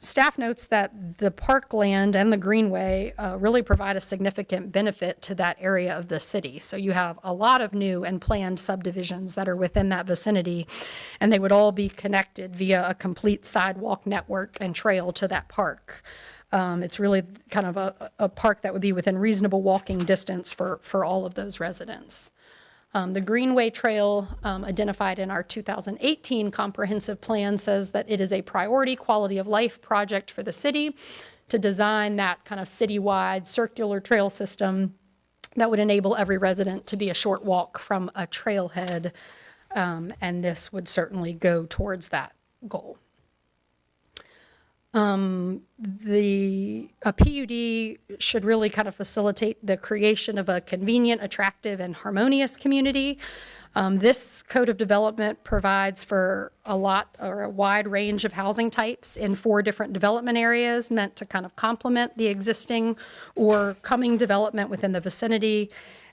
Staff notes that the parkland and the greenway really provide a significant benefit to that area of the city. So you have a lot of new and planned subdivisions that are within that vicinity, and they would all be connected via a complete sidewalk network and trail to that park. It's really kind of a park that would be within reasonable walking distance for all of those residents. The Greenway Trail, identified in our 2018 comprehensive plan, says that it is a priority quality of life project for the city to design that kind of citywide circular trail system that would enable every resident to be a short walk from a trailhead, and this would certainly go towards that goal. A PUD should really kind of facilitate the creation of a convenient, attractive, and harmonious community. This code of development provides for a lot or a wide range of housing types in 4 different development areas meant to kind of complement the existing or coming development within the vicinity.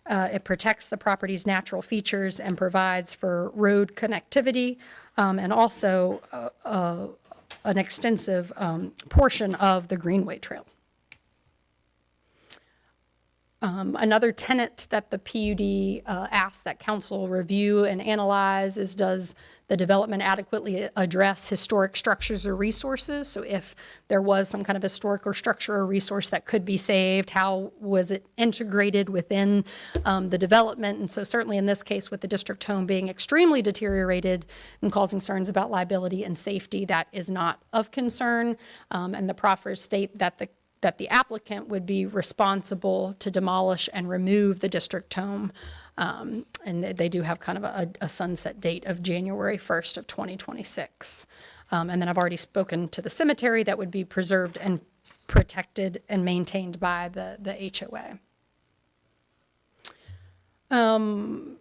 It protects the property's natural features and provides for road connectivity, and also an extensive portion of the Greenway Trail. Another tenet that the PUD asks that council review and analyze is, does the development adequately address historic structures or resources? So if there was some kind of historic or structure or resource that could be saved, how was it integrated within the development? And so certainly in this case, with the district home being extremely deteriorated and causing concerns about liability and safety, that is not of concern. And the proffers state that the applicant would be responsible to demolish and remove the district home. And they do have kind of a sunset date of January 1st of 2026. And then I've already spoken to the cemetery that would be preserved and protected and maintained by the HOA.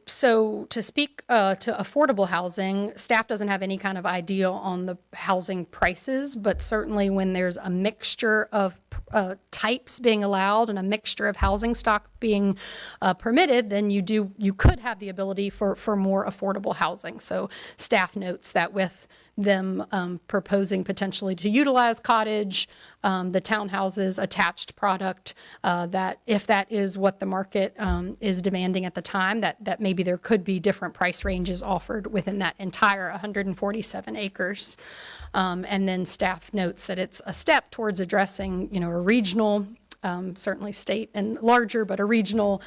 So to speak to affordable housing, staff doesn't have any kind of idea on the housing prices, but certainly when there's a mixture of types being allowed and a mixture of housing stock being permitted, then you could have the ability for more affordable housing. So staff notes that with them proposing potentially to utilize cottage, the townhouses, attached product, that if that is what the market is demanding at the time, that maybe there could be different price ranges offered within that entire 147 acres. And then staff notes that it's a step towards addressing, a regional, certainly state and larger, but a regional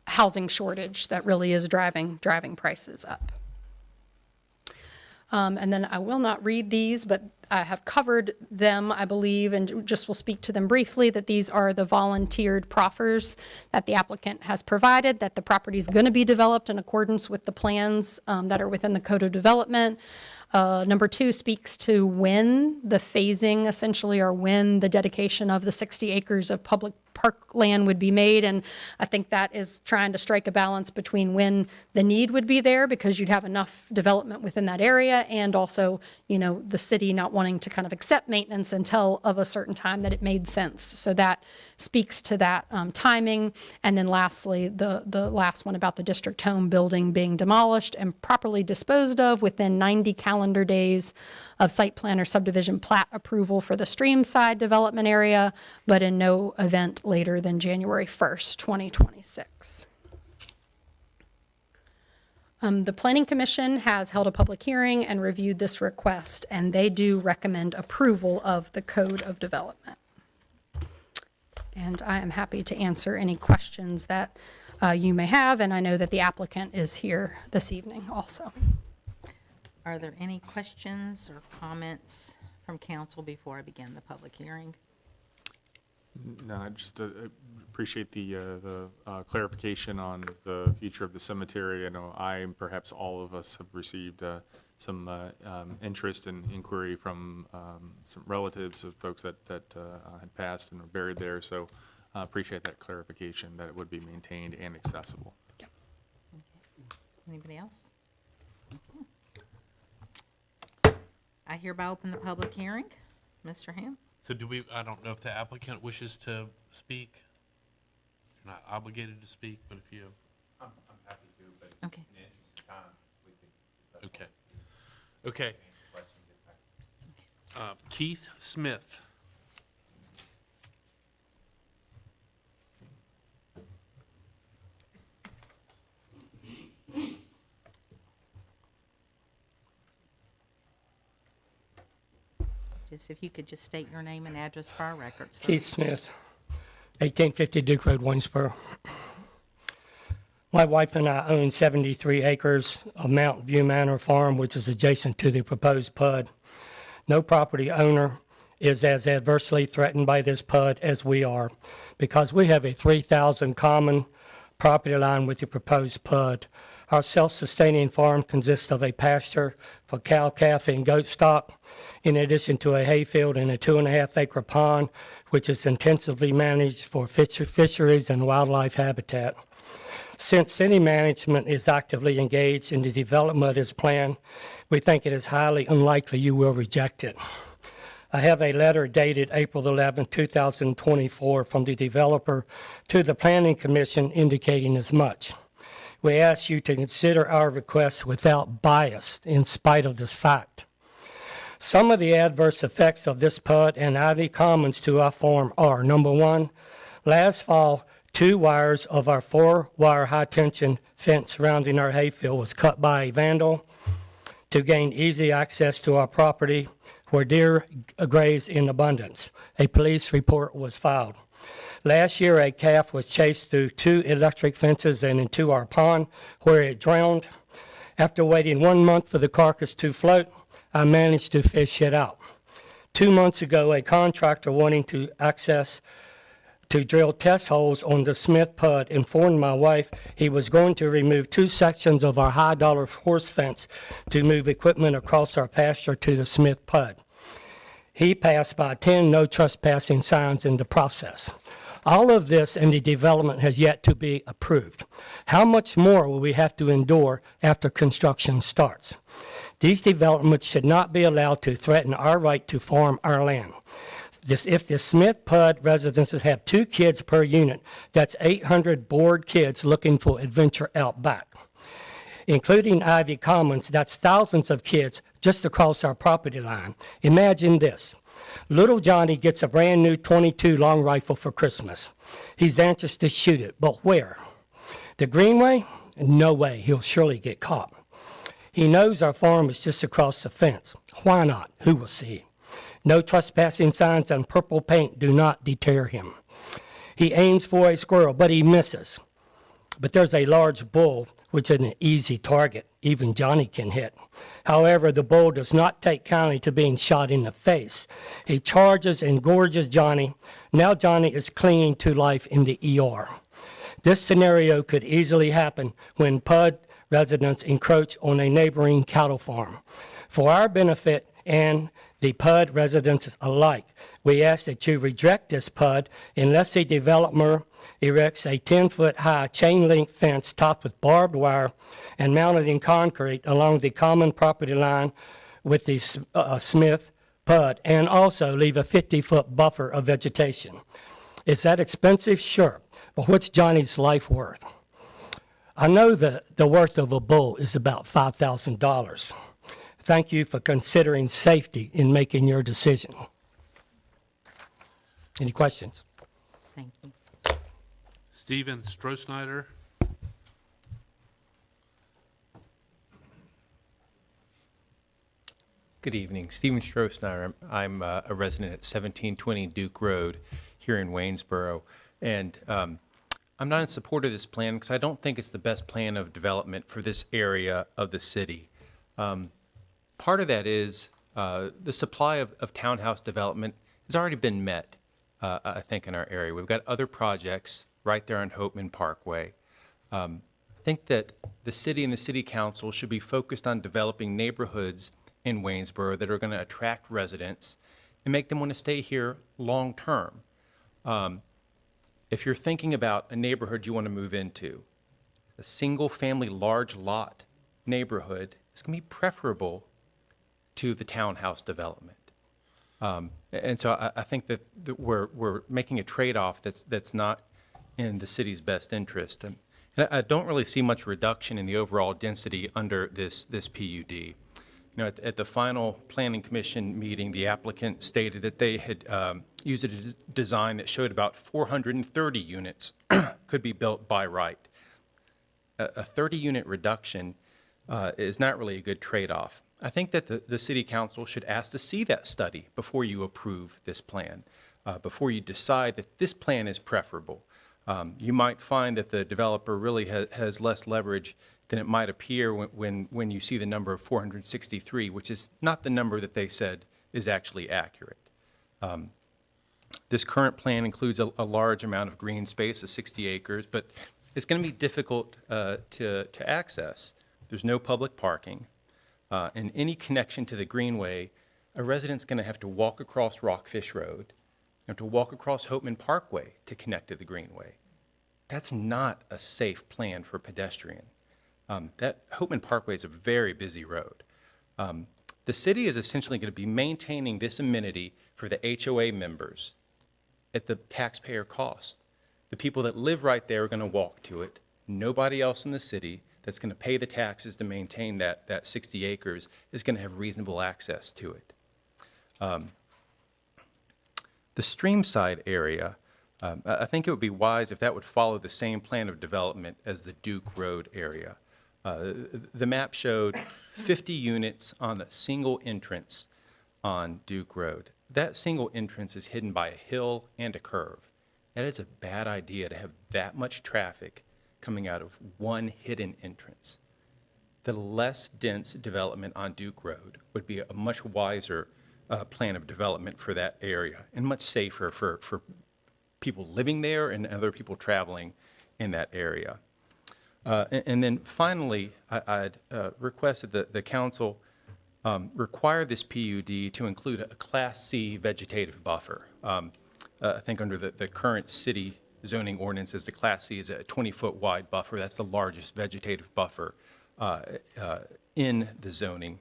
housing shortage that really is driving prices up. And then I will not read these, but I have covered them, I believe, and just will speak to them briefly, that these are the volunteered proffers that the applicant has provided, that the property is going to be developed in accordance with the plans that are within the Code of Development. Number 2 speaks to when the phasing essentially, or when the dedication of the 60 acres of public park land would be made. And I think that is trying to strike a balance between when the need would be there, because you'd have enough development within that area, and also, the city not wanting to kind of accept maintenance until of a certain time that it made sense. So that speaks to that timing. And then lastly, the last one about the district home building being demolished and properly disposed of within 90 calendar days of site plan or subdivision plat approval for the streamside development area, but in no event later than January 1st, 2026. The Planning Commission has held a public hearing and reviewed this request, and they do recommend approval of the Code of Development. And I am happy to answer any questions that you may have, and I know that the applicant is here this evening also. Are there any questions or comments from council before I begin the public hearing? No, I just appreciate the clarification on the future of the cemetery. I know I and perhaps all of us have received some interest and inquiry from some relatives of folks that had passed and were buried there. So I appreciate that clarification that it would be maintained and accessible. Okay. Anybody else? I hereby open the public hearing. Mr. Ham? So I don't know if the applicant wishes to speak. You're not obligated to speak, but if you. I'm happy to, but Okay. in the interest of time, we could. Okay. Okay. Keith Smith. If you could just state your name and address for our records. sir. Keith Smith, 1850 Duke Road, Waynesboro. My wife and I own 73 acres of Mountain View Manor Farm, which is adjacent to the proposed PUD. No property owner is as adversely threatened by this PUD as we are, because we have a 3,000 common property line with the proposed PUD. Our self-sustaining farm consists of a pasture for cow, calf, and goat stock, in addition to a hayfield and a 2.5-acre pond, which is intensively managed for fisheries and wildlife habitat. Since city management is actively engaged in the development of this plan, we think it is highly unlikely you will reject it. I have a letter dated April 11, 2024 from the developer to the Planning Commission indicating as much. We ask you to consider our request without bias in spite of this fact. Some of the adverse effects of this PUD and Ivy Commons to our farm are, number one, last fall, 2 wires of our 4-wire high-tension fence surrounding our hayfield was cut by a vandal to gain easy access to our property where deer graze in abundance. A police report was filed. Last year, a calf was chased through 2 electric fences and into our pond where it drowned. After waiting 1 month for the carcass to float, I managed to fish it out. 2 months ago, a contractor wanting to drill test holes on the Smith PUD informed my wife he was going to remove 2 sections of our high-dollar horse fence to move equipment across our pasture to the Smith PUD. He passed by 10 no trespassing signs in the process. All of this and the development has yet to be approved. How much more will we have to endure after construction starts? These developments should not be allowed to threaten our right to farm our land. If the Smith PUD residences have 2 kids per unit, that's 800 bored kids looking for adventure out back. Including Ivy Commons, that's thousands of kids just across our property line. Imagine this. Little Johnny gets a brand new .22 long rifle for Christmas. He's anxious to shoot it, but where? The Greenway? No way, he'll surely get caught. He knows our farm is just across the fence. Why not? Who will see? No trespassing signs and purple paint do not deter him. He aims for a squirrel, but he misses. But there's a large bull, which is an easy target. Even Johnny can hit. However, the bull does not take kindly to being shot in the face. He charges and gorges Johnny. Now Johnny is clinging to life in the ER. This scenario could easily happen when PUD residents encroach on a neighboring cattle farm. For our benefit and the PUD residents alike, we ask that you reject this PUD unless the developer erects a 10-foot high chain link fence topped with barbed wire and mounted in concrete along the common property line with the Smith PUD, and also leave a 50-foot buffer of vegetation. Is that expensive? Sure. But what's Johnny's life worth? I know that the worth of a bull is about $5,000. Thank you for considering safety in making your decision. Any questions? Thank you. Steven Strohsnyder. Good evening. Stephen Strohsnyder. I'm a resident at 1720 Duke Road here in Waynesboro. And I'm not in support of this plan because I don't think it's the best plan of development for this area of the city. Part of that is the supply of townhouse development has already been met, I think, in our area. We've got other projects right there on Hopeman Parkway. I think that the city and the city council should be focused on developing neighborhoods in Waynesboro that are going to attract residents and make them want to stay here long term. If you're thinking about a neighborhood you want to move into, a single family large lot neighborhood is going to be preferable to the townhouse development. And so I think that we're making a trade-off that's not in the city's best interest. And I don't really see much reduction in the overall density under this PUD. You know, at the final Planning Commission meeting, the applicant stated that they had used a design that showed about 430 units could be built by right. A 30-unit reduction is not really a good trade-off. I think that the city council should ask to see that study before you approve this plan, before you decide that this plan is preferable. You might find that the developer really has less leverage than it might appear when you see the number of 463, which is not the number that they said is actually accurate. This current plan includes a large amount of green space, 60 acres, but it's going to be difficult to access. There's no public parking. And any connection to the Greenway, a resident's going to have to walk across Rockfish Road, have to walk across Hopeman Parkway to connect to the Greenway. That's not a safe plan for pedestrian. That Hopeman Parkway is a very busy road. The city is essentially going to be maintaining this amenity for the HOA members at the taxpayer cost. The people that live right there are going to walk to it. Nobody else in the city that's going to pay the taxes to maintain that 60 acres is going to have reasonable access to it. The streamside area, I think it would be wise if that would follow the same plan of development as the Duke Road area. The map showed 50 units on a single entrance on Duke Road. That single entrance is hidden by a hill and a curve. That is a bad idea to have that much traffic coming out of one hidden entrance. The less dense development on Duke Road would be a much wiser plan of development for that area and much safer for people living there and other people traveling in that area. And then finally, I'd requested that the council require this PUD to include a Class C vegetative buffer. I think under the current city zoning ordinances, the Class C is a 20-foot wide buffer. That's the largest vegetative buffer in the zoning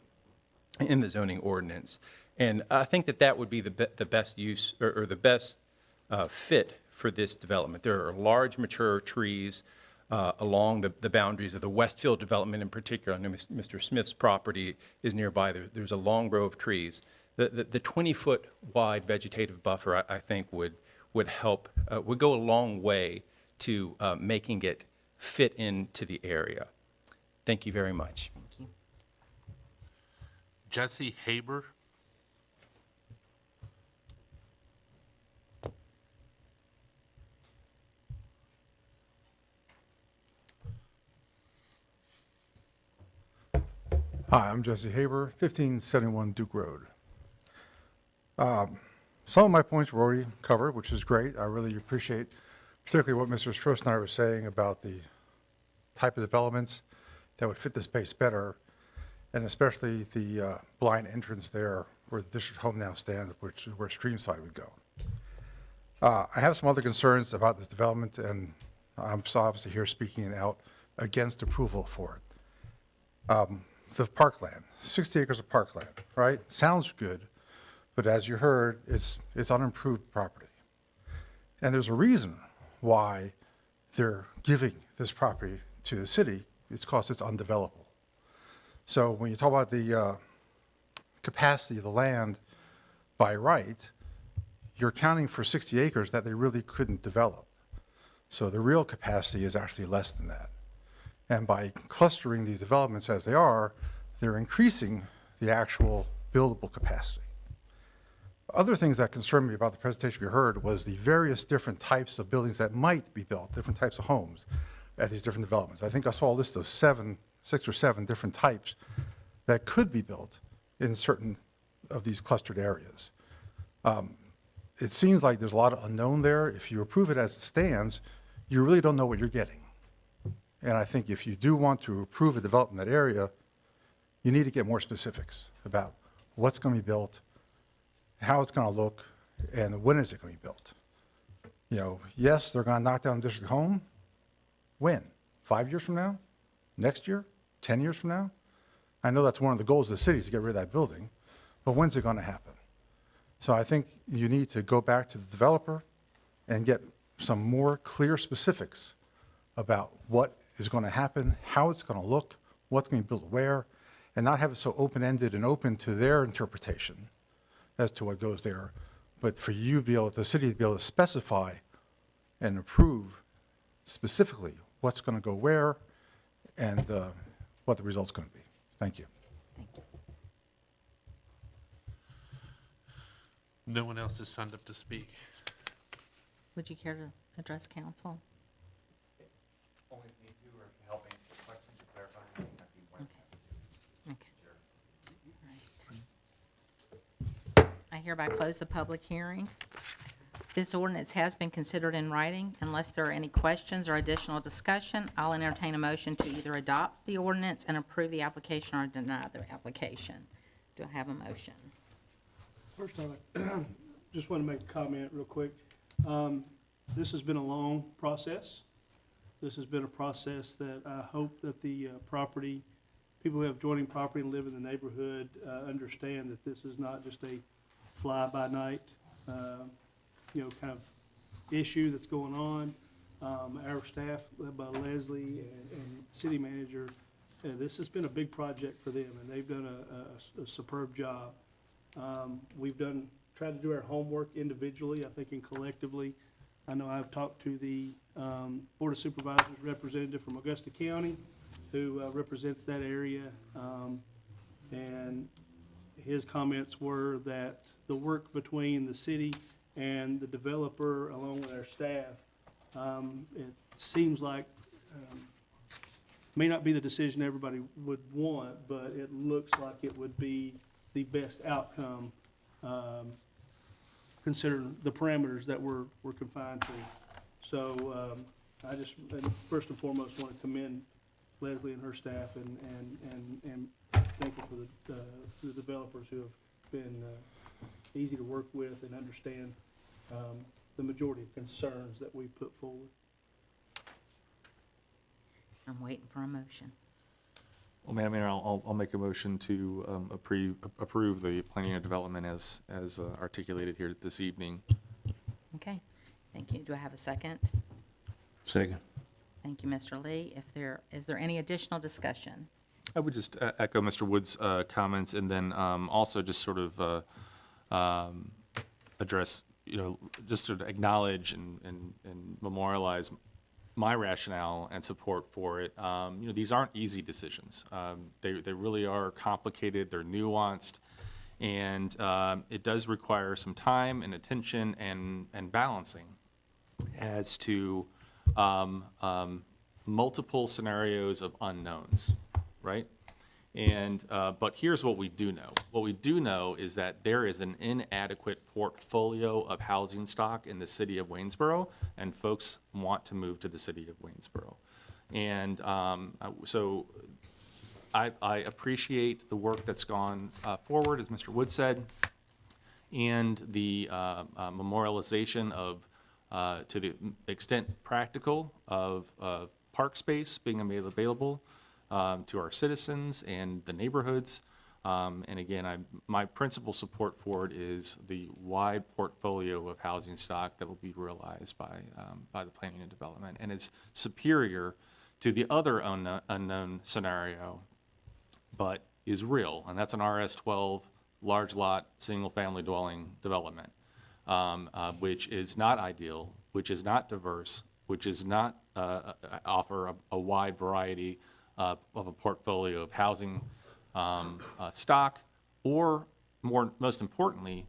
ordinance. And I think that would be the best use or the best fit for this development. There are large mature trees along the boundaries of the Westfield development in particular. I know Mr. Smith's property is nearby. There's a long row of trees. The 20-foot wide vegetative buffer, I think, would help, would go a long way to making it fit into the area. Thank you very much. Thank you. Jesse Haber. Hi, I'm Jesse Haber, 1571 Duke Road. Some of my points were already covered, which is great. I really appreciate particularly what Mr. Stroessner was saying about the type of developments that would fit the space better, and especially the blind entrance there where the district home now stands, which is where Streamside would go. I have some other concerns about this development, and I'm obviously here speaking out against approval for it. The parkland, 60 acres of parkland, right? Sounds good, but as you heard, it's unimproved property. And there's a reason why they're giving this property to the city. It's because it's undevelopable. So when you talk about the capacity of the land by right, you're accounting for 60 acres that they really couldn't develop. So the real capacity is actually less than that. And by clustering these developments as they are, they're increasing the actual buildable capacity. Other things that concerned me about the presentation we heard was the various different types of buildings that might be built, different types of homes at these different developments. I think I saw a list of 6 or 7 different types that could be built in certain of these clustered areas. It seems like there's a lot of unknown there. If you approve it as it stands, you really don't know what you're getting. And I think if you do want to approve a development in that area, you need to get more specifics about what's going to be built, how it's going to look, and when is it going to be built. You know, yes, they're going to knock down the district home. When? 5 years from now? Next year? 10 years from now? I know that's one of the goals of the city is to get rid of that building, but when's it going to happen? So I think you need to go back to the developer and get some more clear specifics about what is going to happen, how it's going to look, what's going to be built where, and not have it so open-ended and open to their interpretation as to what goes there, but for you to be able, the city to be able to specify and approve specifically what's going to go where and what the result's going to be. Thank you. No one else has signed up to speak. Would you care to address council? Only if need to, or to help answer questions or clarify anything that you want. Okay. All right. I hereby close the public hearing. This ordinance has been considered in writing. Unless there are any questions or additional discussion, I'll entertain a motion to either adopt the ordinance and approve the application or deny the application. Do I have a motion? First, I just want to make a comment real quick. This has been a long process. This has been a process that I hope that the people who have adjoining property and live in the neighborhood understand that this is not just a fly-by-night, kind of issue that's going on. Our staff, led by Leslie and city manager, this has been a big project for them, and they've done a superb job. We've tried to do our homework individually, I think, and collectively. I know I've talked to the Board of Supervisors representative from Augusta County, who represents that area, and his comments were that the work between the city and the developer, along with our staff, it seems like may not be the decision everybody would want, but it looks like it would be the best outcome, considering the parameters that we're confined to. So I just, first and foremost, want to commend Leslie and her staff and thank you for the developers who have been easy to work with and understand the majority of concerns that we put forward. I'm waiting for a motion. Well, Madam Mayor, I'll make a motion to approve the planning and development as articulated here this evening. Okay, thank you. Do I have a second? Second. Thank you, Mr. Lee. Is there any additional discussion? I would just echo Mr. Wood's comments, and then also just sort of address, just sort of acknowledge and memorialize my rationale and support for it. These aren't easy decisions. They really are complicated, they're nuanced, and it does require some time and attention and balancing as to multiple scenarios of unknowns, right? And but here's what we do know. What we do know is that there is an inadequate portfolio of housing stock in the city of Waynesboro, and folks want to move to the city of Waynesboro. And so I appreciate the work that's gone forward, as Mr. Wood said, and the memorialization of, to the extent practical, of park space being available to our citizens and the neighborhoods. And again, my principal support for it is the wide portfolio of housing stock that will be realized by the planning and development. And it's superior to the other unknown scenario, but is real, and that's an RS-12 large lot, single-family dwelling development, which is not ideal, which is not diverse, which is not offer a wide variety of a portfolio of housing stock, or most importantly,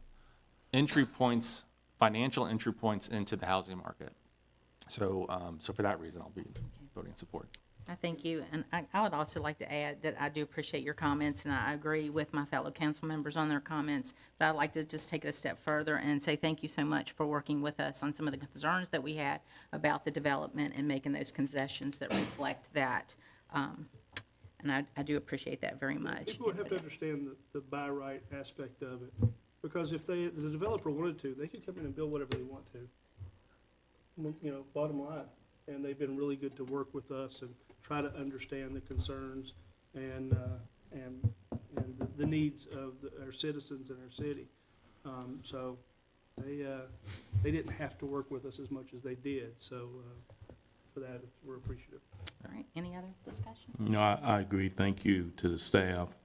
entry points, financial entry points into the housing market. So, so for that reason, I'll be voting in support. I thank you, and I would also like to add that I do appreciate your comments, and I agree with my fellow council members on their comments, but I'd like to just take it a step further and say thank you so much for working with us on some of the concerns that we had about the development and making those concessions that reflect that. And I do appreciate that very much. People would have to understand the buy right aspect of it, because if the developer wanted to, they could come in and build whatever they want to. Bottom line. And they've been really good to work with us and try to understand the concerns and the needs of our citizens in our city. So they didn't have to work with us as much as they did. So for that, we're appreciative. All right, any other discussion? No, I agree. Thank you to the staff,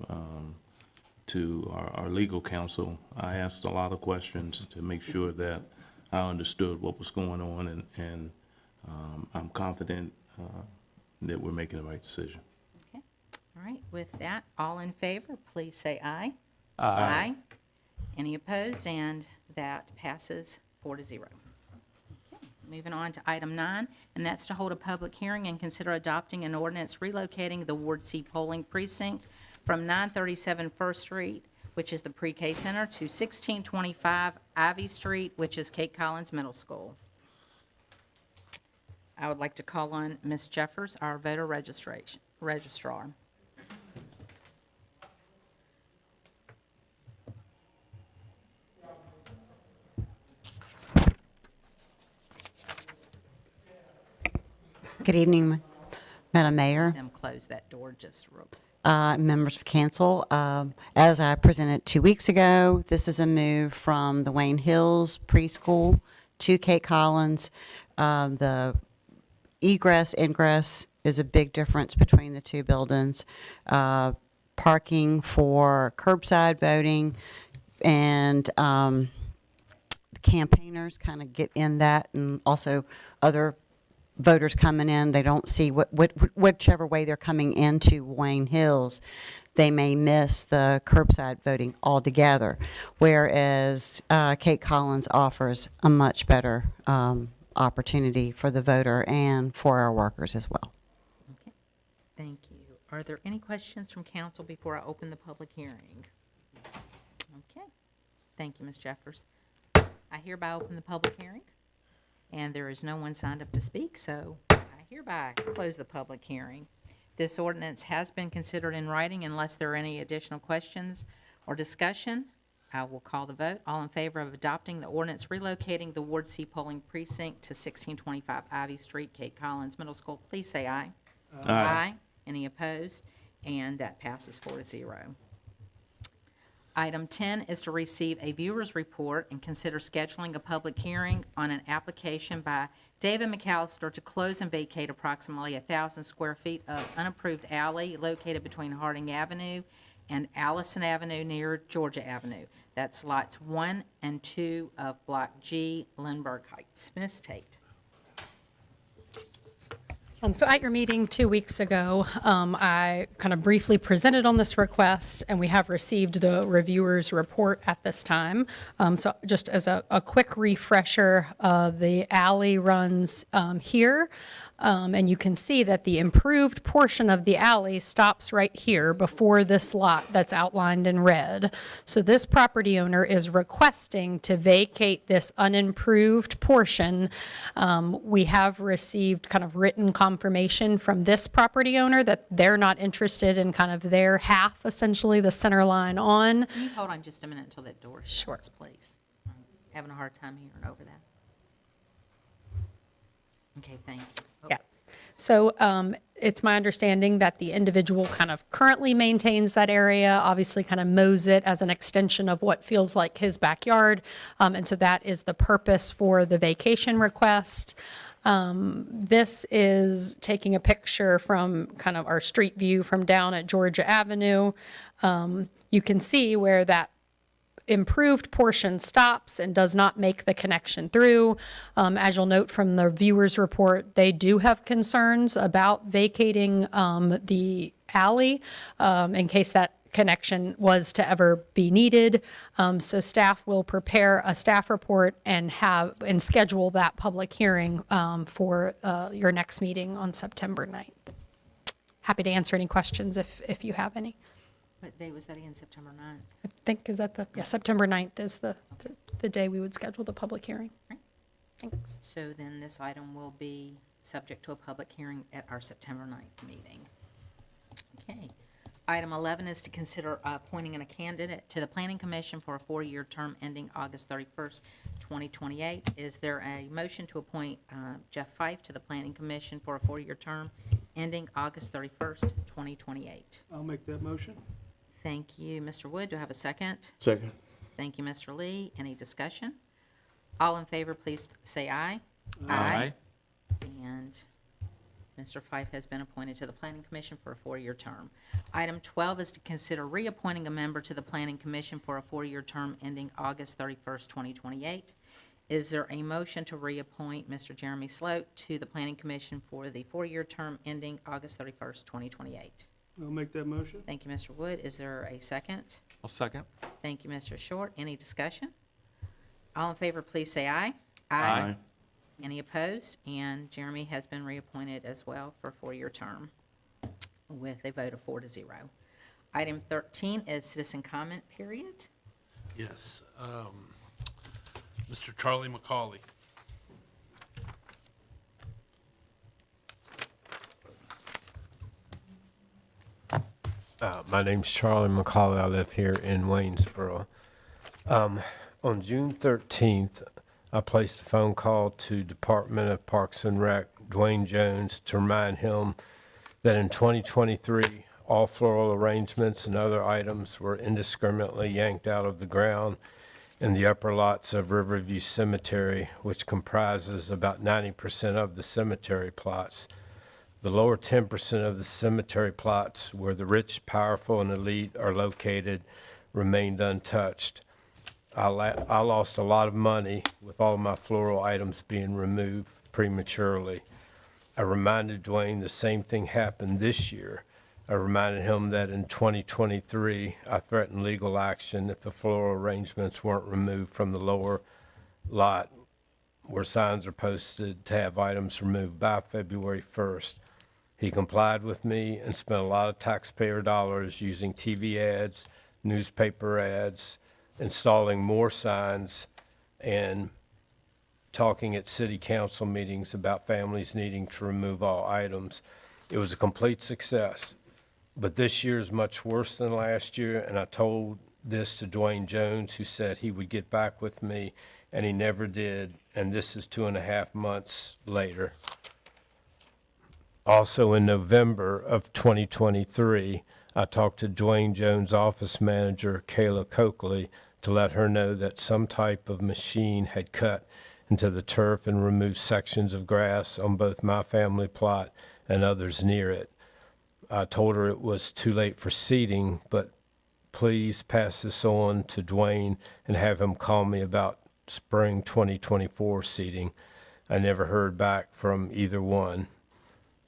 to our legal counsel. I asked a lot of questions to make sure that I understood what was going on, and I'm confident that we're making the right decision. Okay, all right, with that, all in favor, please say aye. Aye. Any opposed? And that passes 4-0. Okay, moving on to item 9, and that's to hold a public hearing and consider adopting an ordinance relocating the Ward C polling precinct from 937 First Street, which is the pre-K center, to 1625 Ivy Street, which is Kate Collins Middle School. I would like to call on Ms. Jeffers, our voter registrar. Good evening, Madam Mayor, Them close that door just real quick. members of council. As I presented 2 weeks ago, this is a move from the Wayne Hills preschool to Kate Collins. The egress, ingress is a big difference between the two buildings. Parking for curbside voting and campaigners kind of get in that, and also other voters coming in, they don't see whichever way they're coming into Wayne Hills, they may miss the curbside voting altogether, whereas Kate Collins offers a much better opportunity for the voter and for our workers as well. Okay, thank you. Are there any questions from council before I open the public hearing? Okay, thank you, Ms. Jeffers. I hereby open the public hearing, and there is no one signed up to speak, so I hereby close the public hearing. This ordinance has been considered in writing. Unless there are any additional questions or discussion, I will call the vote. All in favor of adopting the ordinance relocating the Ward C polling precinct to 1625 Ivy Street, Kate Collins Middle School, please say aye. Aye. Any opposed? And that passes 4-0. Item 10 is to receive a viewer's report and consider scheduling a public hearing on an application by David McAllister to close and vacate approximately 1,000 square feet of unapproved alley located between Harding Avenue and Allison Avenue near Georgia Avenue. That's lots 1 and 2 of Block G, Lindbergh Heights. Ms. Tate. So at your meeting 2 weeks ago, I kind of briefly presented on this request, and we have received the reviewer's report at this time. So just as a quick refresher, the alley runs here, and you can see that the improved portion of the alley stops right here before this lot that's outlined in red. So this property owner is requesting to vacate this unimproved portion. We have received kind of written confirmation from this property owner that they're not interested in kind of their half, essentially the center line on. Can you hold on just a minute until that door shuts, please? I'm having a hard time hearing over that. Okay, thank you. Oh. Yeah. So it's my understanding that the individual kind of currently maintains that area, obviously kind of mows it as an extension of what feels like his backyard. And so that is the purpose for the vacation request. This is taking a picture from kind of our street view from down at Georgia Avenue. You can see where that improved portion stops and does not make the connection through. As you'll note from the viewer's report, they do have concerns about vacating the alley in case that connection was to ever be needed. So staff will prepare a staff report and schedule that public hearing for your next meeting on September 9th. Happy to answer any questions if you have any. What day was that again, September 9th? I think, is that September 9th is the day we would schedule the public hearing. Right. Thanks. So then this item will be subject to a public hearing at our September 9th meeting. Okay. Item 11 is to consider appointing a candidate to the Planning Commission for a 4-year term ending August 31st, 2028. Is there a motion to appoint Jeff Fife to the Planning Commission for a 4-year term ending August 31st, 2028? I'll make that motion. Thank you, Mr. Wood. Do I have a second? Second. Thank you, Mr. Lee. Any discussion? All in favor, please say aye. Aye. And Mr. Fife has been appointed to the Planning Commission for a 4-year term. Item 12 is to consider reappointing a member to the Planning Commission for a 4-year term ending August 31st, 2028. Is there a motion to reappoint Mr. Jeremy Sloat to the Planning Commission for the 4-year term ending August 31st, 2028? I'll make that motion. Thank you, Mr. Wood. Is there a second? I'll second. Thank you, Mr. Short. Any discussion? All in favor, please say aye. Aye. Any opposed? And Jeremy has been reappointed as well for a 4-year term with a vote of 4-0. Item 13 is citizen comment period. Yes. Mr. Charlie McCauley. My name's Charlie McCauley. I live here in Waynesboro. On June 13th, I placed a phone call to Department of Parks and Rec Dwayne Jones to remind him that in 2023, all floral arrangements and other items were indiscriminately yanked out of the ground in the upper lots of Riverview Cemetery, which comprises about 90% of the cemetery plots. The lower 10% of the cemetery plots, where the rich, powerful, and elite are located, remained untouched. I lost a lot of money with all of my floral items being removed prematurely. I reminded Dwayne the same thing happened this year. I reminded him that in 2023, I threatened legal action if the floral arrangements weren't removed from the lower lot where signs are posted to have items removed by February 1st. He complied with me and spent a lot of taxpayer dollars using TV ads, newspaper ads, installing more signs, and talking at city council meetings about families needing to remove all items. It was a complete success. But this year is much worse than last year, and I told this to Dwayne Jones, who said he would get back with me, and he never did, and this is 2.5 months later. Also in November of 2023, I talked to Dwayne Jones' office manager, Kayla Coakley, to let her know that some type of machine had cut into the turf and removed sections of grass on both my family plot and others near it. I told her it was too late for seeding, but please pass this on to Dwayne and have him call me about spring 2024 seeding. I never heard back from either one.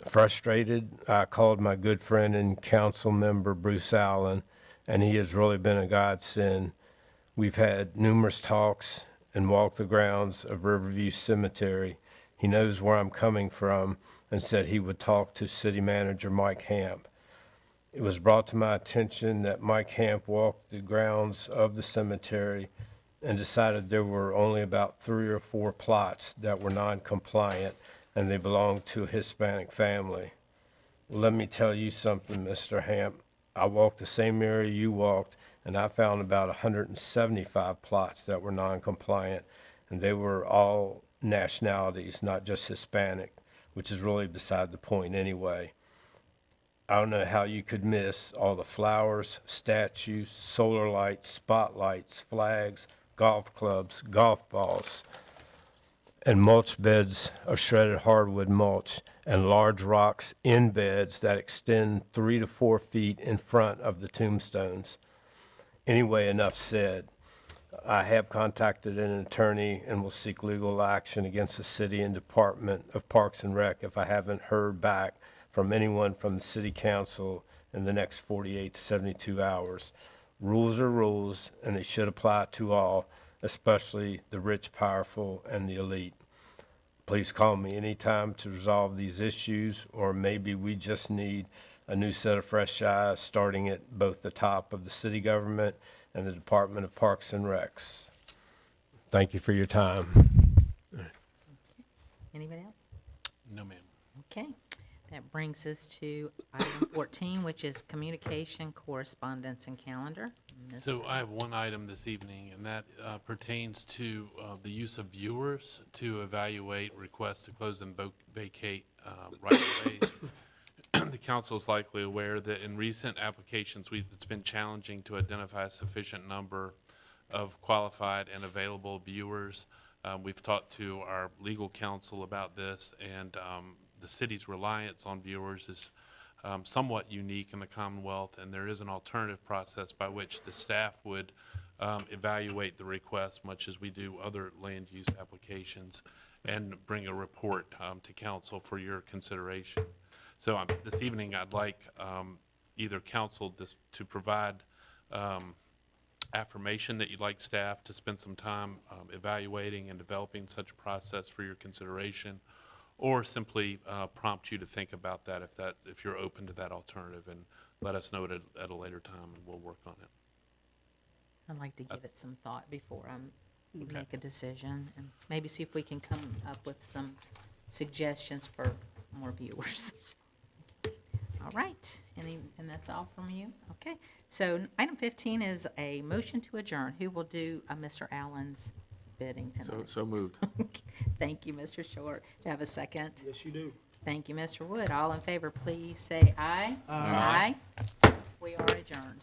Frustrated, I called my good friend and council member Bruce Allen, and he has really been a godsend. We've had numerous talks and walked the grounds of Riverview Cemetery. He knows where I'm coming from and said he would talk to City Manager Mike Hamp. It was brought to my attention that Mike Hamp walked the grounds of the cemetery and decided there were only about 3 or 4 plots that were non-compliant and they belonged to a Hispanic family. Let me tell you something, Mr. Hamp. I walked the same area you walked, and I found about 175 plots that were non-compliant, and they were all nationalities, not just Hispanic, which is really beside the point anyway. I don't know how you could miss all the flowers, statues, solar lights, spotlights, flags, golf clubs, golf balls, and mulch beds of shredded hardwood mulch, and large rocks in beds that extend 3 to 4 feet in front of the tombstones. Anyway, enough said. I have contacted an attorney and will seek legal action against the city and Department of Parks and Rec if I haven't heard back from anyone from the city council in the next 48 to 72 hours. Rules are rules, and they should apply to all, especially the rich, powerful, and the elite. Please call me anytime to resolve these issues, or maybe we just need a new set of fresh eyes starting at both the top of the city government and the Department of Parks and Recs. Thank you for your time. Anybody else? No, ma'am. Okay. That brings us to item 14, which is communication, correspondence, and calendar. Ms. So I have one item this evening, and that pertains to the use of viewers to evaluate requests to close and vacate right away. The council is likely aware that in recent applications, it's been challenging to identify a sufficient number of qualified and available viewers. We've talked to our legal counsel about this, and the city's reliance on viewers is somewhat unique in the Commonwealth, and there is an alternative process by which the staff would evaluate the request, much as we do other land use applications, and bring a report to council for your consideration. So this evening, I'd like either council to provide affirmation that you'd like staff to spend some time evaluating and developing such a process for your consideration, or simply prompt you to think about that if you're open to that alternative, and let us know at a later time, and we'll work on it. I'd like to give it some thought before I make a decision, and maybe see if we can come up with some suggestions for more viewers. All right, and that's all from you? Okay, so item 15 is a motion to adjourn. Who will do Mr. Allen's bidding tonight. So moved. Thank you, Mr. Short. Do you have a second? Yes, you do. Thank you, Mr. Wood. All in favor, please say aye. Aye. We are adjourned.